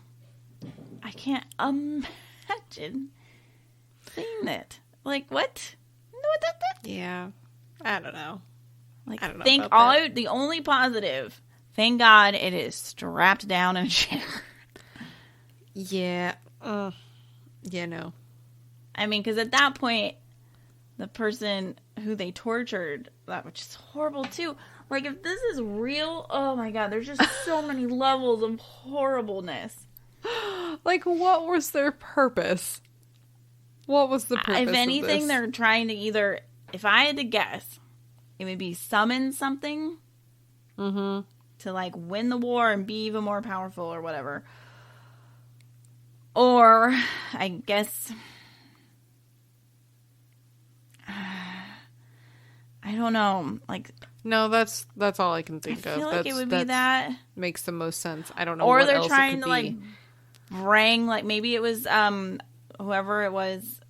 can't imagine seeing it. Like, what? Yeah. I don't know. Like, I don't know the only positive, thank God it is strapped down in a chair. Yeah. Yeah, no. I mean, because at that point, the person who they tortured, that which is horrible too. Like, if this is real, oh my God, there's just so many levels of horribleness. Like, what was their purpose? What was the purpose If anything, of this? they're trying to either if I had to guess, it would be summon something to like win the war and be even more powerful or whatever. Or I guess I don't know. Like no, that's all I can think of. I feel like it would be that makes the most sense. I don't know. Or what they're else trying it could to be. like bring like maybe it was whoever it was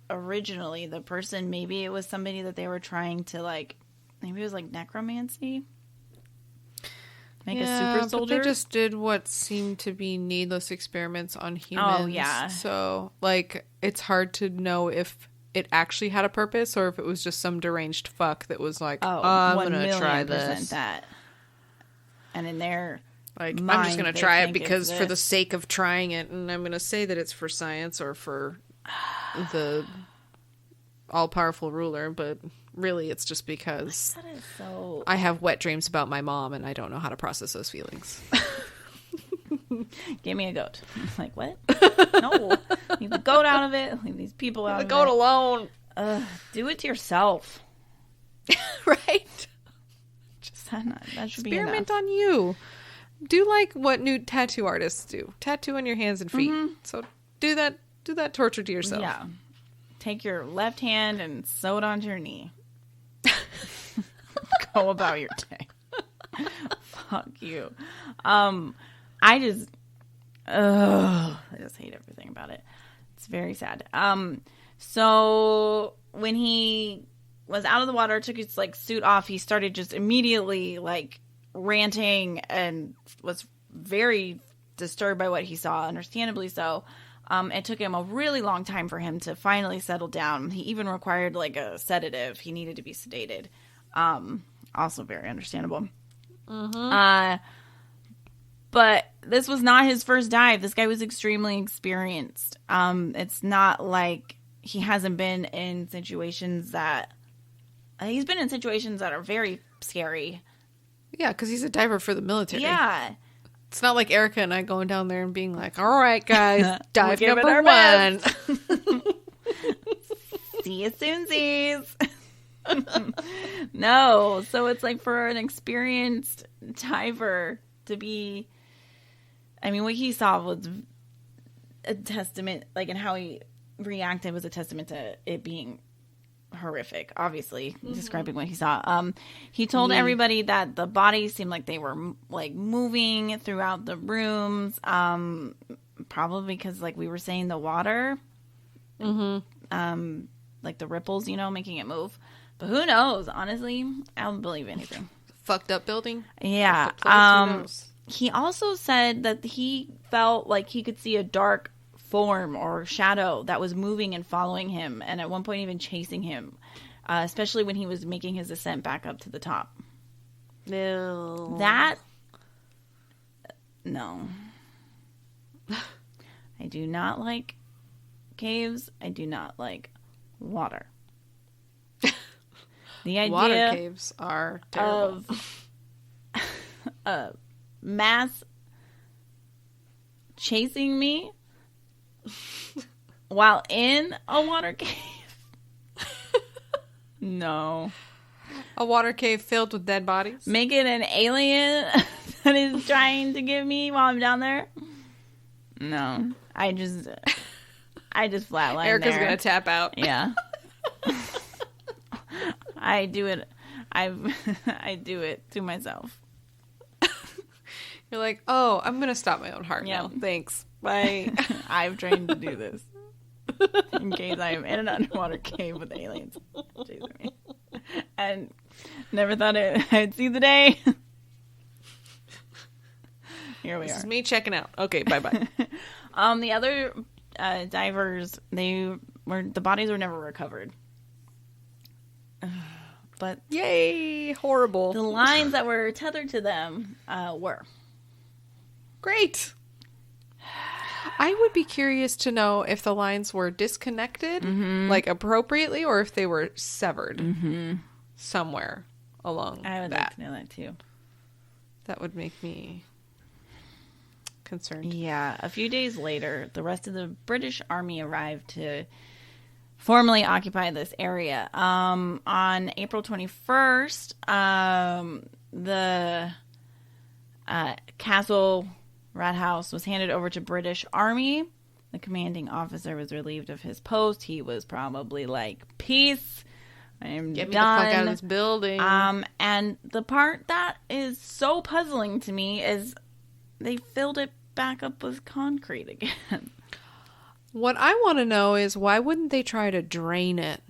originally the person. Maybe it was somebody that they were trying to like. Maybe it was like necromancy. Make a super soldier. But they just did what seemed to be needless experiments on humans. Oh yeah. So like it's hard to know if it actually had a purpose or if it was just some deranged fuck that was like, I'm gonna try this. That. And in their like, mind, I'm just gonna try it because for the sake of trying it, and I'm gonna say that it's for science or for the all-powerful ruler, but really it's just because I have wet dreams about my mom and I don't know how to process those feelings. Give me a goat. I'm like, what? No. Leave the goat out of it. Leave these people out of it. Leave the goat alone. Do it to yourself. Right? Just that should Experiment be enough. on you. Do like what new tattoo artists do. Tattoo on your hands and feet. So do that torture to yourself. Yeah. Take your left hand and sew it onto your knee. Go about your day. Fuck you. I just hate everything about it. It's very sad. So when he was out of the water, took his like suit off, he started just immediately like ranting and was very disturbed by what he saw, understandably so. It took him a really long time for him to finally settle down. He even required like a sedative. He needed to be sedated. Also very understandable. But this was not his first dive. This guy was extremely experienced. It's not like he hasn't been in situations that... he's been in situations that are very scary. Yeah, because he's a diver for the military. Yeah. It's not like Erica and I going down there and being like, all right, guys, dive We'll number one. See you soonsies. No. So it's like for an experienced diver to be... I mean, what he saw was a testament, like, and how he reacted was a testament to it being horrific, obviously, describing what he saw. He told everybody that the bodies seemed like they were, like, moving throughout the rooms, probably because, like, we were saying the water, like the ripples, you know, making it move. But who knows? Honestly, I don't believe anything. Fucked up building? Yeah. Who knows? He also said that he felt like he could see a dark form or shadow that was moving and following him, and at one point even chasing him, especially when he was making his ascent back up to the top. No. No. I do not like caves. I do not like water. The idea water caves are terrible. Of mass chasing me while in a water cave. No. A water cave filled with dead bodies? Make it an alien that is trying to get me while I'm down there? No. I just flatline Erica's there. gonna tap out. Yeah. I do it. I do it to myself. You're like, oh, I'm going to stop my own heart now. Thanks. Bye. I've trained to do this. In case I am in an underwater cave with aliens chasing me. And never thought I'd see the day. Here we are. This is me checking out. Okay, bye-bye. The other divers, the bodies were never recovered. But yay, horrible. The lines that were tethered to them were. Great. I would be curious to know if the lines were disconnected, like appropriately, or if they were severed somewhere along I would like to know that too. That would make me concerned. Yeah. A few days later, the rest of the British Army arrived to formerly occupied this area. On April 21st, the Celle Rathaus was handed over to British Army. The commanding officer was relieved of his post. He was probably like, peace, I'm Get me done. the fuck out of this building. And the part that is so puzzling to me is they filled it back up with concrete again. What I want to know is, why wouldn't they try to drain it?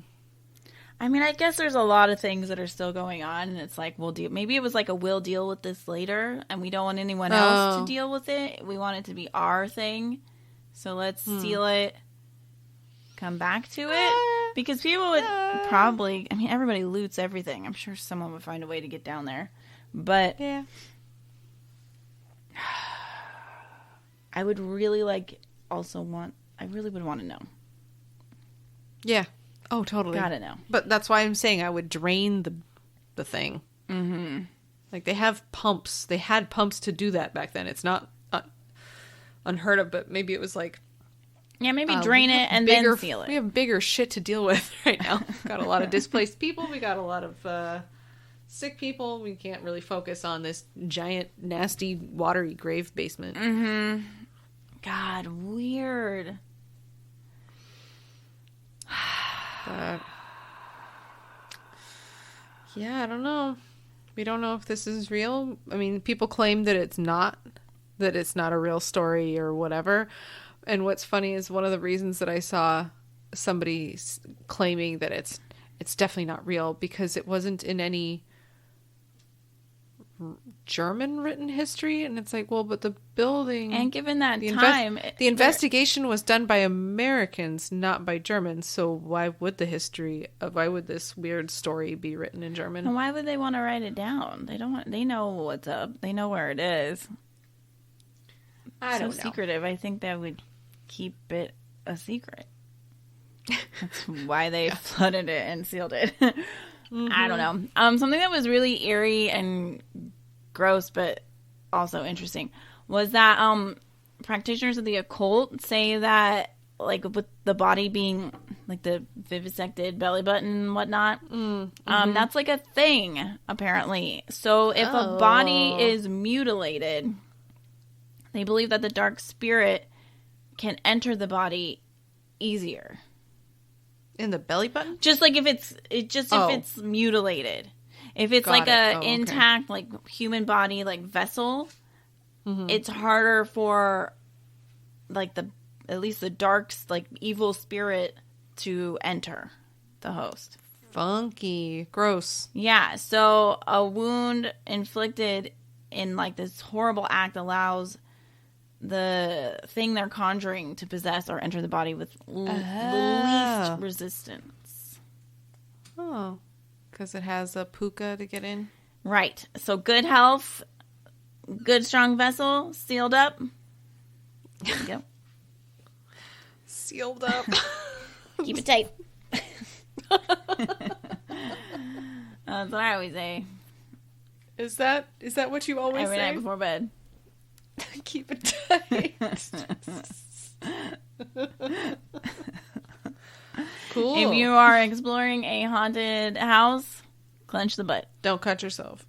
I mean, I guess there's a lot of things that are still going on, and it's like, maybe it was like we'll deal with this later, and we don't want anyone else to deal with it. We want it to be our thing, so let's seal it, come back to it, because people would probably, I mean, everybody loots everything. I'm sure someone would find a way to get down there, but I would really I really would want to know. Yeah. Oh, totally. Gotta know. But that's why I'm saying I would drain the thing. Mm-hmm. Like, they have pumps. They had pumps to do that back then. It's not unheard of, but maybe it was like... Yeah, maybe drain it and then seal it. We have bigger shit to deal with right now. Got a lot of displaced people. We got a lot of sick people. We can't really focus on this giant, nasty, watery grave basement. Mm-hmm. God, weird. Yeah, I don't know. We don't know if this is real. I mean, people claim that it's not a real story or whatever. And what's funny is one of the reasons that I saw somebody claiming that it's definitely not real, because it wasn't in any German written history, and it's like, well, but the building, and given that the investigation was done by Americans, not by Germans, so why would this weird story be written in German? And why would they want to write it down? They know what's up. They know where it is. I don't know. So secretive. I think that would keep it a secret. That's why they flooded it and sealed it. Mm-hmm. I don't know. Something that was really eerie and gross, but also interesting, was that practitioners of the occult say that, like, with the body being like the vivisected belly button and whatnot, that's like a thing apparently. So if a body is mutilated, they believe that the dark spirit can enter the body easier. In the belly button? Just like if it's mutilated. If it's like a intact, like, human body, like, vessel, it's harder for, like, at least the dark, like, evil spirit to enter the host. Funky. Gross. Yeah, so a wound inflicted in, like, this horrible act allows the thing they're conjuring to possess or enter the body with the least resistance. Oh, because it has a puka to get in? Right. So good health, good strong vessel, sealed up. There you go. Sealed up. Keep it tight. That's what I always say. Is that what you always say? Every night before bed. Keep it tight. Cool. If you are exploring a haunted house, clench the butt. Don't cut yourself.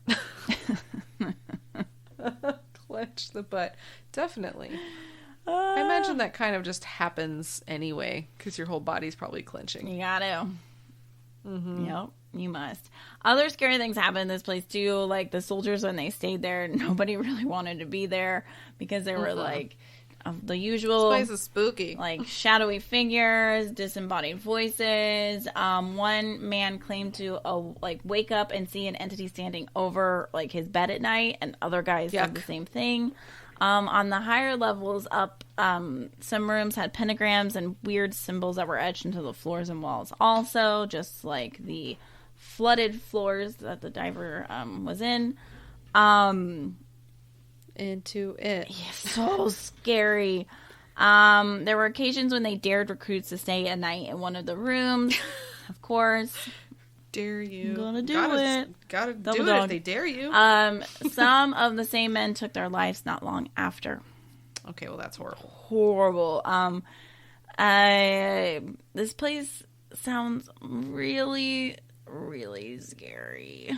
Clench the butt. Definitely. I imagine that kind of just happens anyway, because your whole body's probably clenching. You gotta. Mm-hmm. Yep, you must. Other scary things happen in this place too. Like the soldiers, when they stayed there, nobody really wanted to be there because there were like the usual. This place is spooky. Like shadowy figures, disembodied voices. One man claimed to wake up and see an entity standing over like his bed at night, and other guys did the same thing. On the higher levels up, some rooms had pentagrams and weird symbols that were etched into the floors and walls. Also, just like the flooded floors that the diver was in. Into it. Yeah, so scary. There were occasions when they dared recruits to stay a night in one of the rooms. Of course. Dare you. Gotta do it. Gotta do it if they dare you. Some of the same men took their lives not long after. Okay, well, that's horrible. Horrible. This place sounds really, really scary.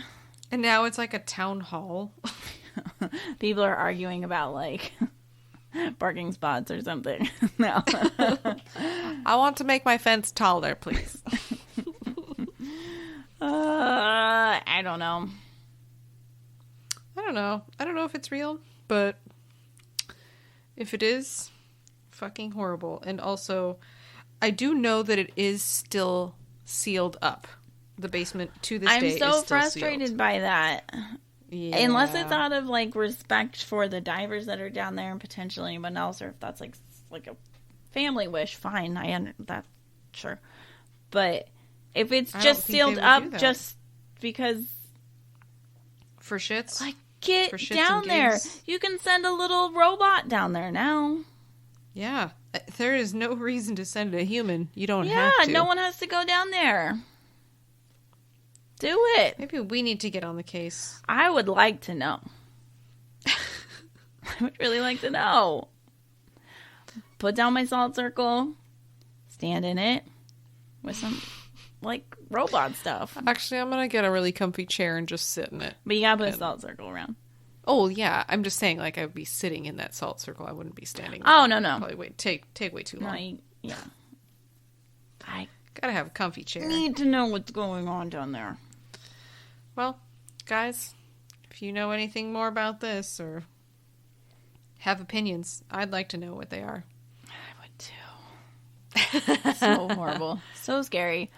And now it's like a town hall. People are arguing about, like, parking spots or something. No. I want to make my fence taller, please. I don't know. I don't know if it's real, but if it is, fucking horrible. And also, I do know that it is still sealed up. The basement to this day is still I'm so frustrated sealed. by that. Yeah. Unless it's out of, like, respect for the divers that are down there and potentially anyone else, or if that's like a family wish, fine. That's sure. But if it's just sealed up just because... For shits? Like, get down there. You can send a little robot down there now. Yeah. There is no reason to send a human. You don't have to. Yeah, no one has to go down there. Do it. Maybe we need to get on the case. I would like to know. I would really like to know. Put down my salt circle. Stand in it. With some, like, robot stuff. Actually, I'm going to get a really comfy chair and just sit in it. But you gotta put a salt circle around. Oh, yeah. I'm just saying, like, I would be sitting in that salt circle. I wouldn't be standing. Oh, no. Probably take way too long. No, yeah. I gotta have a comfy chair. Need to know what's going on down there. Well, guys, if you know anything more about this or have opinions, I'd like to know what they are. I would too. So horrible. So scary.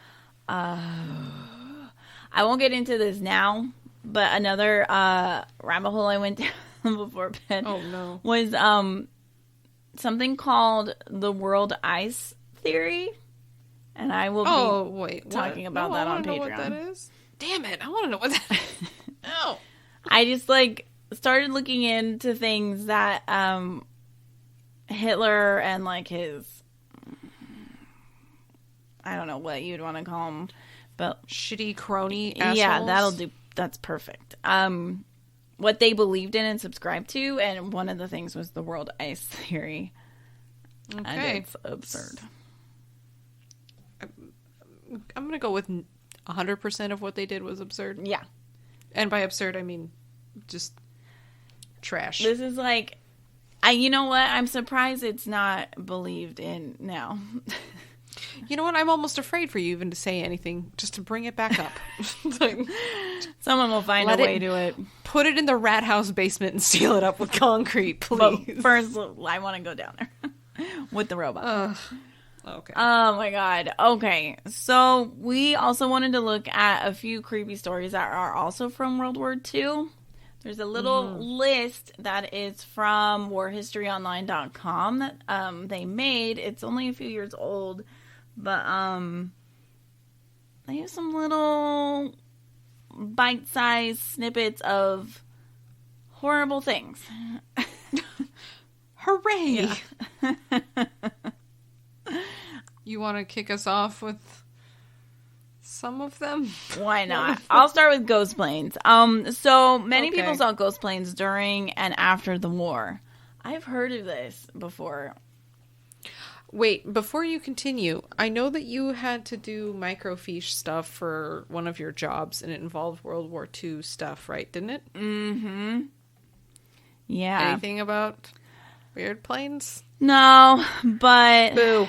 I won't get into this now, but another rabbit hole I went down before bed was something called the world ice theory. And I will be talking about that on Patreon. Know what that is? Damn it, I want to know what that is. No. I just, started looking into things that Hitler and, his... I don't know what you'd want to call him, but... Shitty crony assholes? Yeah, that'll do. That's perfect. What they believed in and subscribed to, and one of the things was the world ice theory. Okay. And it's absurd. I'm going to go with 100% of what they did was absurd. Yeah. And by absurd, I mean just trash. This is you know what? I'm surprised it's not believed in now. You know what? I'm almost afraid for you even to say anything, just to bring it back up. Someone will find a way to it. Put it in the rat house basement and seal it up with concrete, please. But first, I want to go down there with the robot. Okay. Oh my god. Okay. So we also wanted to look at a few creepy stories that are also from World War II. There's a little list that is from warhistoryonline.com that they made. It's only a few years old, but they have some little bite-sized snippets of horrible things. Hooray! Yeah. You want to kick us off with some of them? Why not? I'll start with ghost planes. So many people saw ghost planes during and after the war. I've heard of this before. Wait, before you continue, I know that you had to do microfiche stuff for one of your jobs, and it involved World War II stuff, right? Didn't it? Mm-hmm. Yeah. Anything about weird planes? No, but... Boo.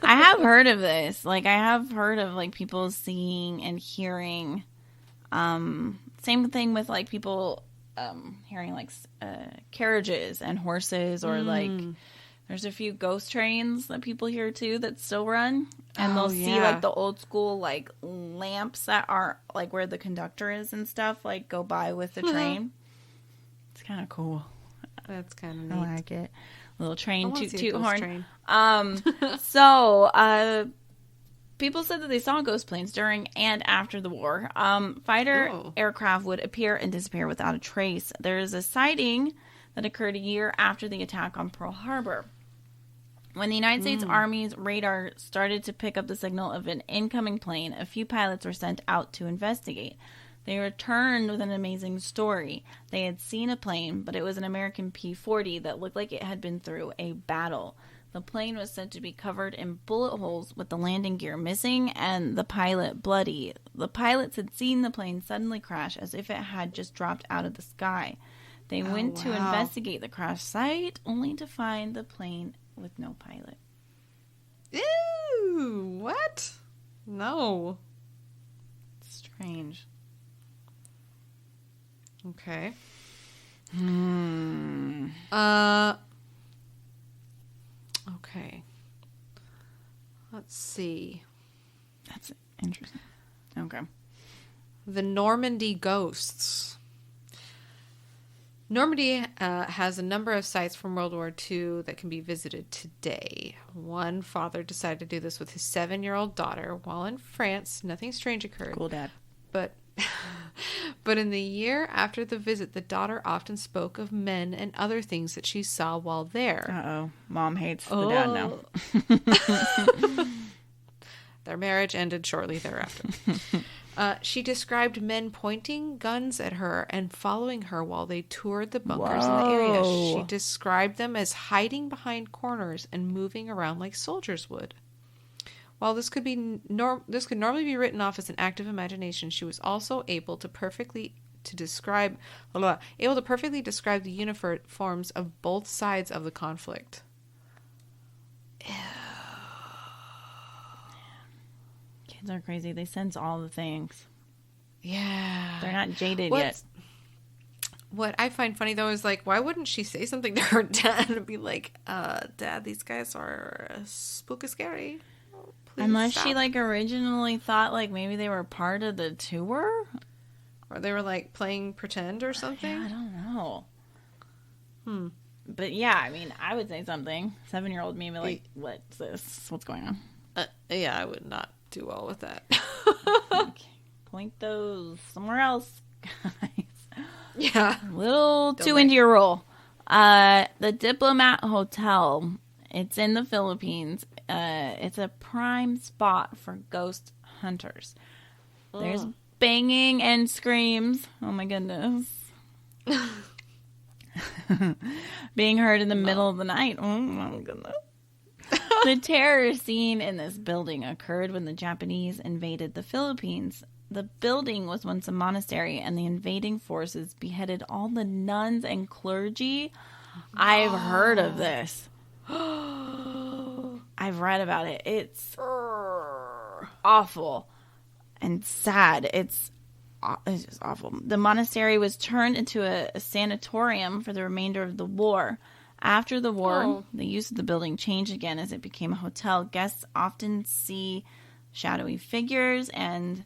I have heard of this. I have heard of, people seeing and hearing. Same thing with, people hearing, carriages and horses, or, there's a few ghost trains that people hear, too, that still run. And they'll see, the old school, lamps that are, where the conductor is and stuff, go by with the train. It's kind of cool. That's kind of neat. I like it. Little train, toot horn. Train. So, people said that they saw ghost planes during and after the war. Fighter aircraft would appear and disappear without a trace. There is a sighting that occurred a year after the attack on Pearl Harbor. When the United States Army's radar started to pick up the signal of an incoming plane, a few pilots were sent out to investigate. They returned with an amazing story. They had seen a plane, but it was an American P-40 that looked like it had been through a battle. The plane was said to be covered in bullet holes with the landing gear missing and the pilot bloody. The pilots had seen the plane suddenly crash as if it had just dropped out of the sky. They went to investigate the crash site only to find the plane with no pilot. Ew, what? No. Strange. Okay. Okay. Let's see. That's interesting. Okay. The Normandy Ghosts. Normandy has a number of sites from World War II that can be visited today. One father decided to do this with his 7-year-old daughter while in France. Nothing strange occurred. Cool, Dad. But in the year after the visit, the daughter often spoke of men and other things that she saw while there. Uh-oh. Mom hates the dad now. Their marriage ended shortly thereafter. She described men pointing guns at her and following her while they toured the bunkers in the area. She described them as hiding behind corners and moving around like soldiers would. While this could normally be written off as an act of imagination, she was also able to perfectly describe the uniforms of both sides of the conflict. Ew. Kids are crazy. They sense all the things. Yeah. They're not jaded yet. What I find funny, though, is like, why wouldn't she say something to her dad and be like, Dad, these guys are spooky scary. Unless she, like, originally thought, like, maybe they were part of the tour? Or they were, like, playing pretend or something? Yeah, I don't know. But, yeah, I mean, I would say something. 7-year-old me would be like, what's this? What's going on? Yeah, I would not do well with that. Like, point those somewhere else, guys. Yeah. A little too into your role. The Diplomat Hotel. It's in the Philippines. It's a prime spot for ghost hunters. There's banging and screams. Oh my goodness. Being heard in the middle of the night. Oh my goodness. The terror scene in this building occurred when the Japanese invaded the Philippines. The building was once a monastery, and the invading forces beheaded all the nuns and clergy. I've heard of this. I've read about it. It's awful and sad. It's just awful. The monastery was turned into a sanatorium for the remainder of the war. After the war, the use of the building changed again as it became a hotel. Guests often see shadowy figures and,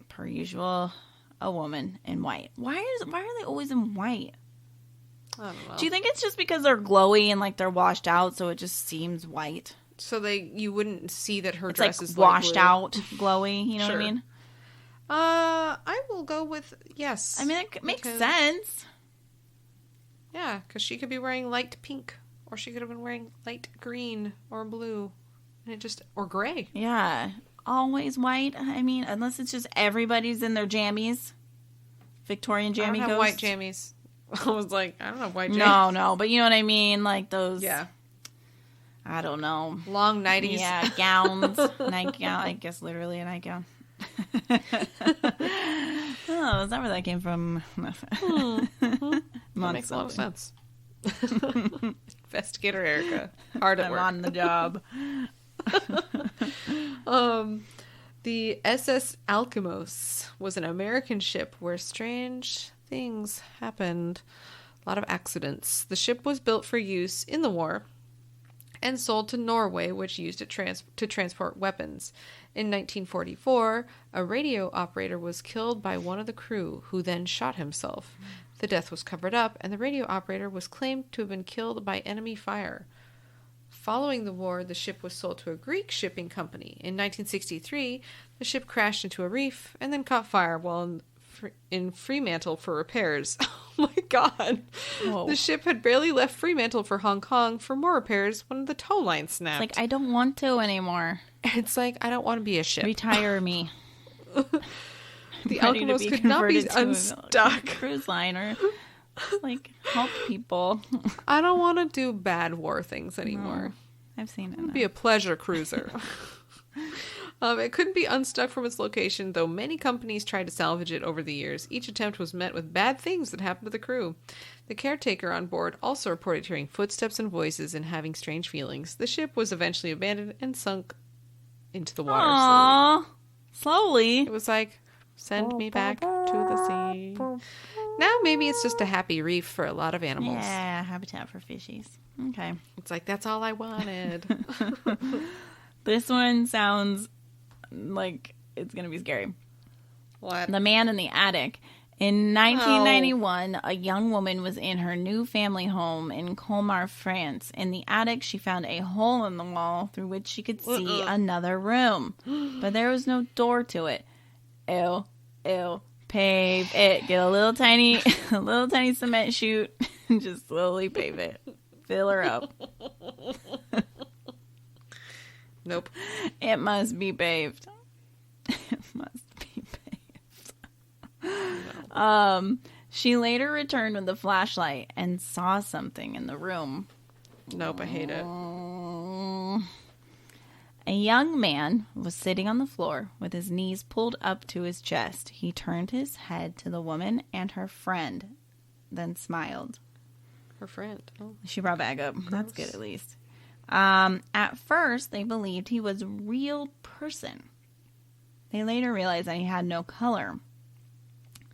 per usual, a woman in white. Why are they always in white? I don't know. Do you think it's just because they're glowy and like they're washed out, so it just seems white? So you wouldn't see that her it's dress like is washed out, glowy. You know what I mean? I will go with yes. I mean, it makes sense. Yeah, because she could be wearing light pink, or she could have been wearing light green or blue, and or gray. Yeah, always white. I mean, unless it's just everybody's in their jammies, Victorian jammy. I don't have white jammies. I was like, I don't have white jammies. No, but you know what I mean, like those. Yeah. I don't know. Long nighties. Yeah, gowns, nightgown. I guess literally a nightgown. Oh, is that where that came from? That makes a lot of sense. Investigator Erica, hard at work. I'm on the job. The SS Alkimos was an American ship where strange things happened. A lot of accidents. The ship was built for use in the war and sold to Norway, which used it to transport weapons. In 1944, a radio operator was killed by one of the crew, who then shot himself. The death was covered up, and the radio operator was claimed to have been killed by enemy fire. Following the war, the ship was sold to a Greek shipping company. In 1963, the ship crashed into a reef and then caught fire while in Fremantle for repairs. Oh my god. Whoa. The ship had barely left Fremantle for Hong Kong for more repairs when the tow line snapped. It's like, I don't want to anymore. It's like, I don't want to be a ship. Retire me. The Alchemist could not be unstuck. Cruise liner. Like, help people. I don't want to do bad war things anymore. I've seen it. It would be a pleasure cruiser. It couldn't be unstuck from its location, though many companies tried to salvage it over the years. Each attempt was met with bad things that happened to the crew. The caretaker on board also reported hearing footsteps and voices and having strange feelings. The ship was eventually abandoned and sunk into the water. Aww. Slowly. It was like, send me back to the sea. Now maybe it's just a happy reef for a lot of animals. Yeah, habitat for fishies. Okay. It's like, that's all I wanted. This one sounds like it's going to be scary. What? The man in the attic. In 1991, a young woman was in her new family home in Colmar, France. In the attic, she found a hole in the wall through which she could see another room. But there was no door to it. Ew. Pave it. Get a little tiny cement chute and just slowly pave it. Fill her up. Nope. It must be paved. It must be paved. No. She later returned with a flashlight and saw something in the room. Nope, I hate it. A young man was sitting on the floor with his knees pulled up to his chest. He turned his head to the woman and her friend, then smiled. Her friend? Oh. She brought back up. Gross. That's good, at least. At first, they believed he was a real person. They later realized that he had no color.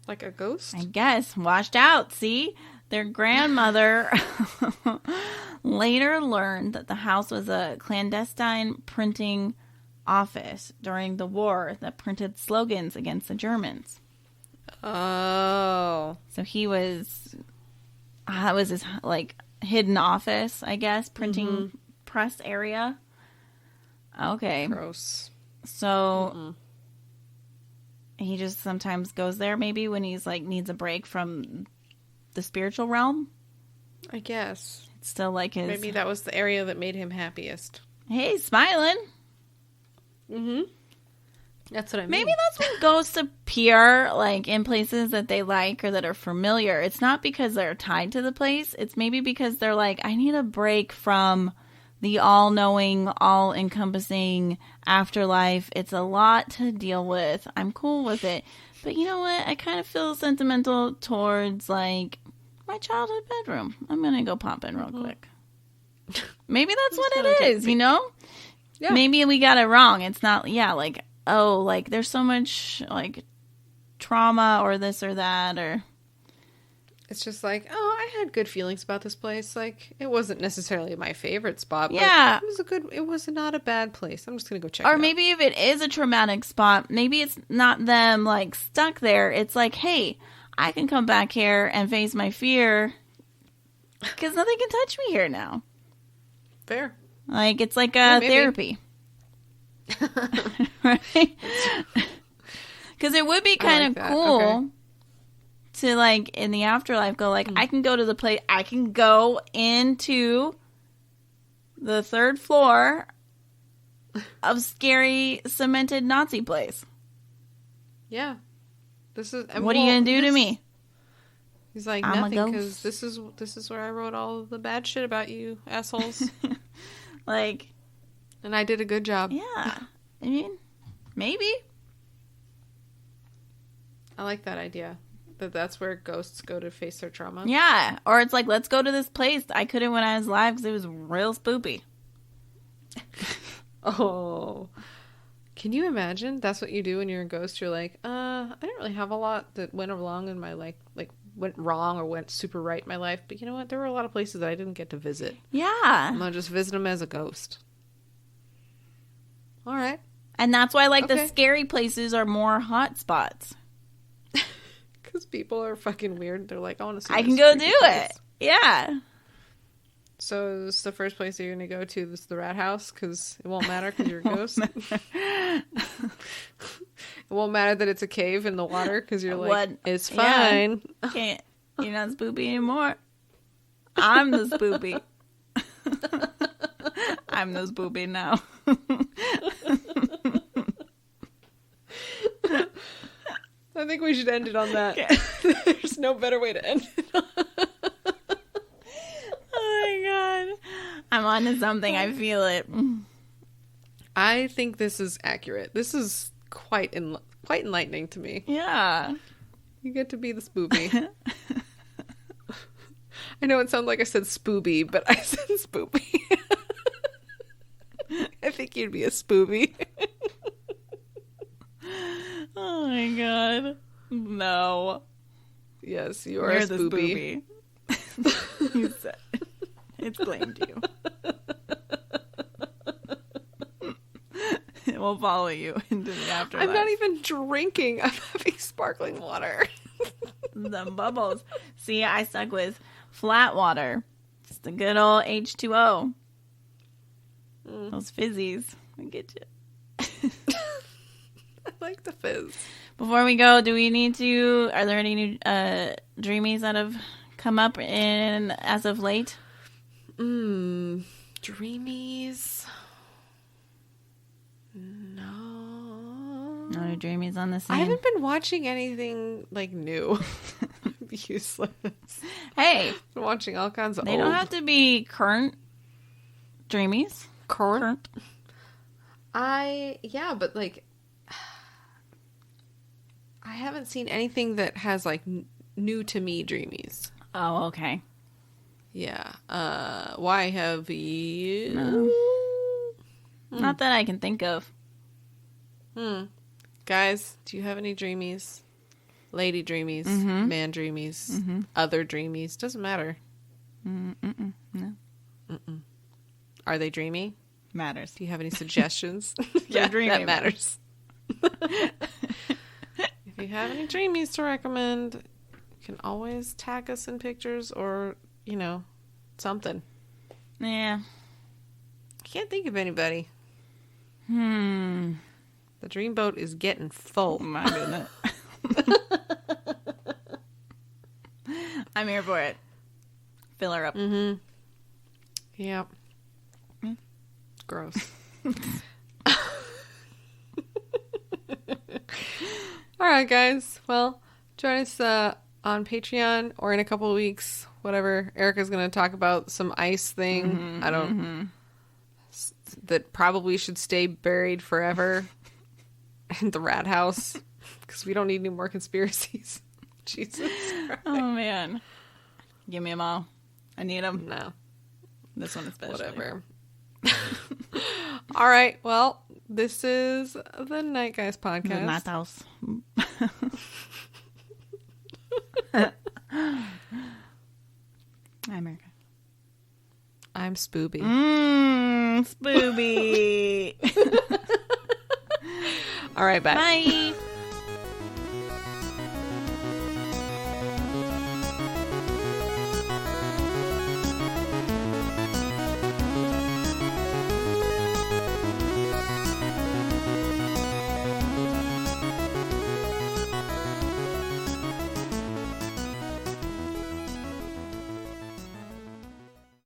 Like a ghost? I guess. Washed out, see? Their grandmother later learned that the house was a clandestine printing office during the war that printed slogans against the Germans. Oh. So he was... That was his, like, hidden office, I guess. Printing press area. Okay. Gross. So... He just sometimes goes there, maybe, when he's, like, needs a break from the spiritual realm. I guess. It's still, like, his... Maybe that was the area that made him happiest. Hey, smiling. Mm-hmm. That's what I mean. Maybe that's when ghosts appear, like, in places that they like or that are familiar. It's not because they're tied to the place. It's maybe because they're like, I need a break from the all-knowing, all-encompassing afterlife. It's a lot to deal with. I'm cool with it. But you know what? I kind of feel sentimental towards, like, my childhood bedroom. I'm going to go pop in real quick. Maybe that's what it is, you know? Yeah. Maybe we got it wrong. It's not, like, oh, like, there's so much, like, trauma or this or that, or... It's just like, oh, I had good feelings about this place. Like, it wasn't necessarily my favorite spot, but it was not a bad place. I'm just going to go check it out. Or maybe if it is a traumatic spot, maybe it's not them, like, stuck there. It's like, hey, I can come back here and face my fear because nothing can touch me here now. Fair. Like, it's like a therapy. Right? Because it would be kind of cool. Okay. To, like, in the afterlife, go, like, I can go to the place, I can go into the third floor of scary cemented Nazi place. Yeah. What are you going to do to me? He's like, nothing, because this is where I wrote all the bad shit about you, assholes. Like. And I did a good job. Yeah. I mean, maybe. I like that idea. That's where ghosts go to face their trauma. Yeah. Or it's like, let's go to this place. I couldn't when I was alive because it was real spoopy. Oh. Can you imagine? That's what you do when you're a ghost. You're like, I didn't really have a lot that went wrong in my life. Like, went wrong or went super right in my life. But you know what? There were a lot of places that I didn't get to visit. Yeah. I'm going to just visit them as a ghost. All right. And that's why, like, the scary places are more hot spots. Because people are fucking weird. They're like, I want to see I can go do it. Yeah. So this is the first place you're going to go to. This is the rat house because it won't matter because you're a ghost. It won't matter that it's a cave in the water because you're like, it's fine. Yeah. You're not spoopy anymore. I'm the spoopy. I'm the spoopy now. I think we should end it on that. Okay. There's no better way to end it. Oh my god. I'm onto something. I feel it. I think this is accurate. This is quite enlightening to me. Yeah. You get to be the spoopy. I know it sounds like I said spooby, but I said spoopy. I think you'd be a spoopy. Oh my god. No. Yes, you are a spoopy. You said it. It's blamed you. It will follow you into the afterlife. I'm not even drinking. I'm having sparkling water. The bubbles. See, I stuck with flat water. It's the good old H2O. Those fizzies. I get you. I like the fizz. Before we go, do we need to... Are there any new dreamies that have come up in as of late? Dreamies... No new dreamies on the scene? I haven't been watching anything, like, new. Useless. Hey! I've been watching all kinds of They old. don't have to be current dreamies. Current? Yeah, but, like... I haven't seen anything that has, like, new to me dreamies. Oh, okay. Yeah. Why have you... No. Not that I can think of. Guys, do you have any dreamies? Lady dreamies, man dreamies, other dreamies. Doesn't matter. No. Are they dreamy? Matters. Do you have any suggestions? Yeah, dreamy that matters. If you have any dreamies to recommend, you can always tag us in pictures or, something. Yeah. I can't think of anybody. The dreamboat is getting full. Oh my goodness. I'm here for it. Fill her up. Yep. Gross. All right, guys. Well, join us on Patreon or in a couple of weeks, whatever. Erica's going to talk about some ice thing. I don't... That probably should stay buried forever in the rat house because we don't need any more conspiracies. Jesus Christ. Oh, man. Give me them all. I need them. No. This one especially. Whatever. All right. Well, this is the Night Guys podcast. The Night House. Hi, America. I'm Spooby. Spooby. All right, bye. Bye.